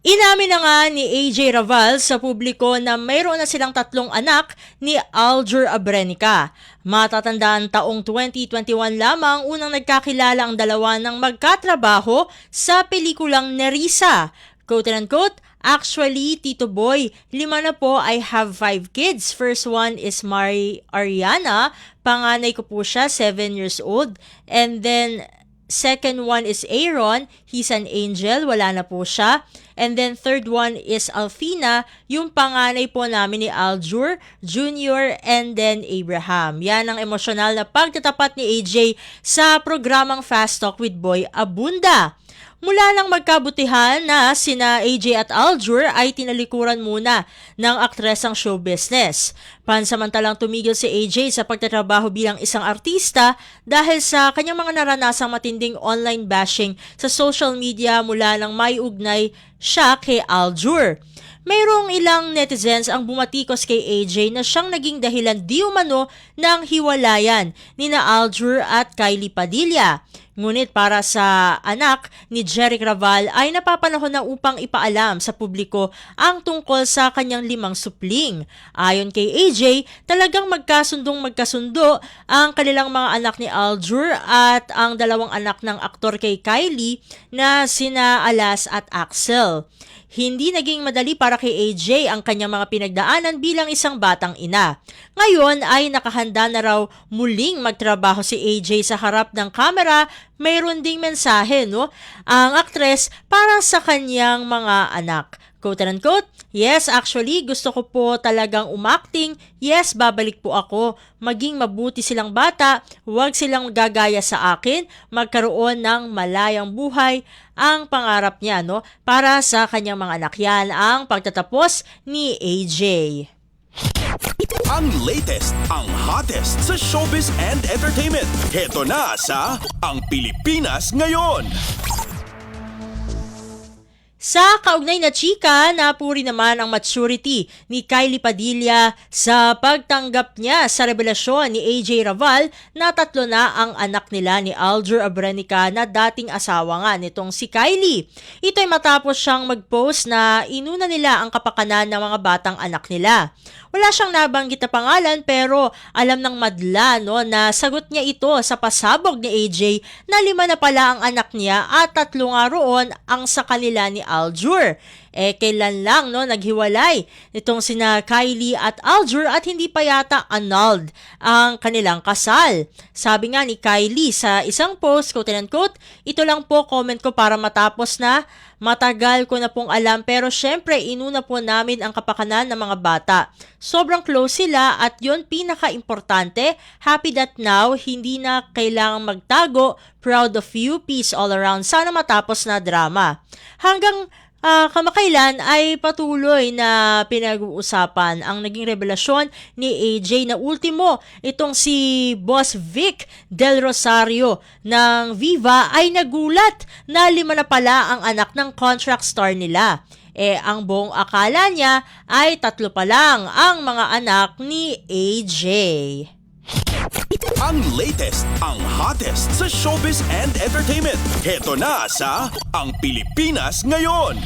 Inamin na nga ni AJ Raval sa publiko na mayroon na silang 3 anak ni Aljur Abrenica. Matatandaan taong 2021 lamang unang nagkakilala ang dalawa ng magkatrabaho sa pelikulang Nerissa. Quote-unquote, actually, Tito Boy, 5 na po, I have 5 kids. First one is Ariana, panganay ko po siya, 7 years old. And then, second one is Aaron, he's an angel, wala na po siya. And then third one is Alfina, yung panganay po namin ni Aljur, Junior, and then Abraham. Yan ang emosyonal na pagtatapat ni AJ sa programang Fast Talk with Boy Abunda. Mula nang magkabutihan na sina AJ at Aljur ay tinalikuran muna ng aktresang show business. Pansamantalang tumigil si AJ sa pagtatrabaho bilang isang artista dahil sa kanyang mga naranasang matinding online bashing sa social media mula nang maiugnay siya kay Aljur. Mayroong ilang netizens ang bumatikos kay AJ na siyang naging dahilan di umano ng hiwalayan nina Aljur at Kylie Padilla. Ngunit para sa anak ni Jeric Raval ay napapanahon na upang ipaalam sa publiko ang tungkol sa kanyang 5 supling. Ayon kay AJ, talagang magkasundo ang kanilang mga anak ni Aljur at ang 2 anak ng aktor kay Kylie na sina Alas at Axel. Hindi naging madali para kay AJ ang kanyang mga pinagdaanan bilang isang batang ina. Ngayon ay nakahanda na raw muling magtrabaho si AJ sa harap ng kamera. Mayroon ding mensahe, ang aktres para sa kanyang mga anak. Quote-unquote, yes, actually, gusto ko po talagang umakting. Yes, babalik po ako. Maging mabuti silang bata, huwag silang gagaya sa akin, magkaroon ng malayang buhay. Ang pangarap niya, para sa kanyang mga anak. Yan ang pagtatapos ni AJ. Ang latest, ang hottest sa showbiz and entertainment. Heto na sa Ang Pilipinas Ngayon. Sa kaugnay na chika, napuri naman ang maturity ni Kylie Padilla sa pagtanggap niya sa revelasyon ni AJ Raval na 3 na ang anak nila ni Aljur Abrenica na dating asawa nga nitong si Kylie. Ito ay matapos siyang mag-post na inuna nila ang kapakanan ng mga batang anak nila. Wala siyang nabanggit na pangalan pero alam ng madla na sagot niya ito sa pasabog ni AJ na 5 na pala ang anak niya at 3 nga roon ang sa kanila ni Aljur. Kailan lang naghiwalay nitong sina Kylie at Aljur at hindi pa yata annulled ang kanilang kasal. Sabi nga ni Kylie sa isang post, quote-unquote, ito lang po comment ko para matapos na. Matagal ko na pong alam pero syempre inuna po namin ang kapakanan ng mga bata. Sobrang close sila at yun pinaka-importante. Happy that now, hindi na kailangang magtago. Proud of you, peace all around. Sana matapos na drama. Hanggang kamakailan ay patuloy na pinag-uusapan ang naging revelasyon ni AJ na ultimo. Itong si Boss Vic Del Rosario ng Viva ay nagulat na 5 na pala ang anak ng contract star nila. Ang buong akala niya ay 3 pa lang ang mga anak ni AJ. Ang latest, ang hottest sa showbiz and entertainment. Heto na sa Ang Pilipinas Ngayon.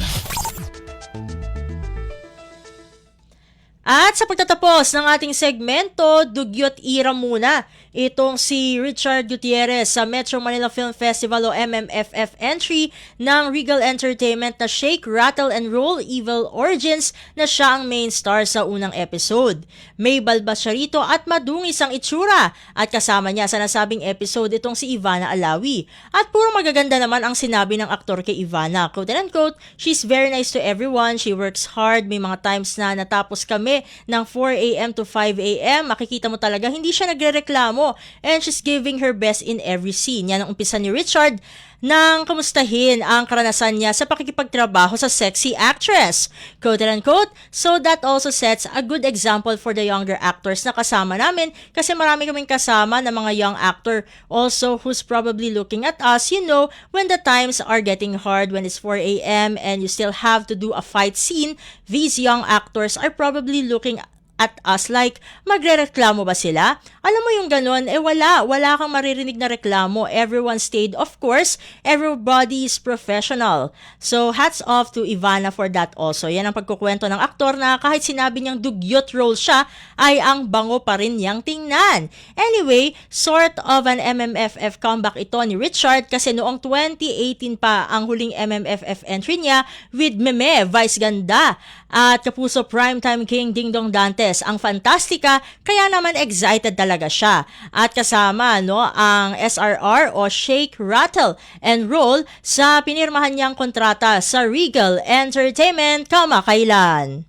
At sa pagtatapos ng ating segmento, dugyot ira muna itong si Richard Gutierrez sa Metro Manila Film Festival o MMFF entry ng Regal Entertainment na Shake, Rattle and Roll Evil Origins na siya ang main star sa unang episode. May balbas siya rito at madungis ang itsura at kasama niya sa nasabing episode itong si Ivana Alawi. At puro magaganda naman ang sinabi ng aktor kay Ivana. Quote and unquote, "She's very nice to everyone, she works hard, may mga times na natapos kami ng 4 a.m. to 5 a.m. Makikita mo talaga hindi siya nagrereklamo and she's giving her best in every scene." Yan ang umpisa ni Richard nang kamustahin ang karanasan niya sa pakikipagtrabaho sa sexy actress. Quote and unquote, "So that also sets a good example for the younger actors na kasama namin kasi marami kaming kasama na mga young actor also who's probably looking at us, you know, when the times are getting hard, when it's 4 a.m. and you still have to do a fight scene, these young actors are probably looking at us like, magrereklamo ba sila? Alam mo yung ganun, wala kang maririnig na reklamo. Everyone stayed, of course, everybody is professional. So, hats off to Ivana for that also. Yan ang pagkukwento ng aktor na kahit sinabi niyang dugyot role siya, ay ang bango pa rin niyang tingnan. Anyway, sort of an MMFF comeback ito ni Richard kasi noong 2018 pa ang huling MMFF entry niya with Meme, Vice Ganda, at kapuso primetime king Ding Dong Dantes, ang Fantastica, kaya naman excited talaga siya. At kasama ang SRR o Shake, Rattle and Roll sa pinirmahan niyang kontrata sa Regal Entertainment kamakailan.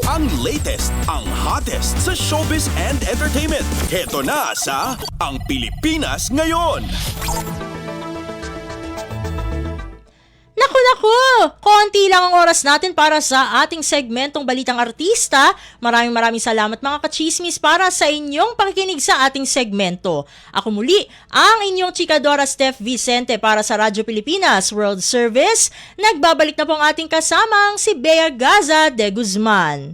Ang latest, ang hottest sa showbiz and entertainment. Heto na sa Ang Pilipinas Ngayon. Naku! Konti lang ang oras natin para sa ating segmentong Balitang Artista. Maraming salamat mga kachismis para sa inyong pakikinig sa ating segmento. Ako muli, ang inyong chikadora Steph Vicente para sa Radyo Pilipinas World Service. Nagbabalik na po ang ating kasamang si Bea Gaza de Guzman.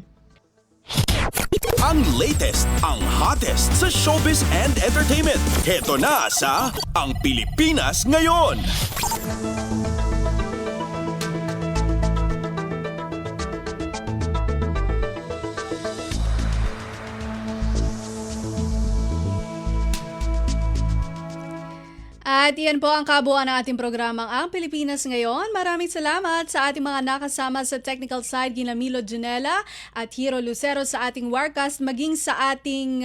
Ang latest, ang hottest sa showbiz and entertainment. Heto na sa Ang Pilipinas Ngayon. At iyan po ang kabuuan ng ating programang Ang Pilipinas Ngayon. Maraming salamat sa ating mga nakasama sa technical side, gina Milo Junela at Hiro Lucero sa ating Warcast, maging sa ating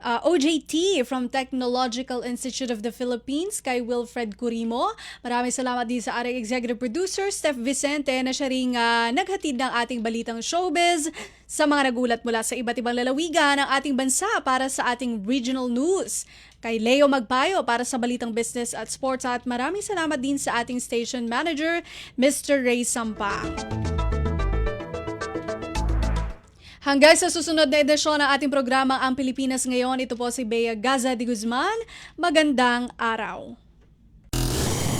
OJT from Technological Institute of the Philippines kay Wilfred Curimo. Maraming salamat din sa ating executive producer, Steph Vicente, na siya ring naghatid ng ating balitang showbiz sa mga nagulat mula sa iba't ibang lalawigan ng ating bansa para sa ating regional news. Kay Leo Magpayo para sa balitang business at sports, at maraming salamat din sa ating station manager, Mr. Ray Sampa. Hanggang sa susunod na edisyon ng ating programang Ang Pilipinas Ngayon, ito po si Bea Gaza de Guzman. Magandang araw.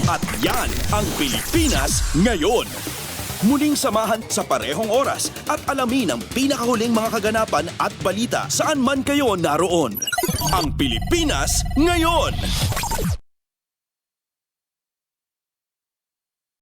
At yan ang Pilipinas Ngayon. Muling samahan sa parehong oras at alamin ang pinakahuling mga kaganapan at balita saan man kayo naroon. Ang Pilipinas Ngayon.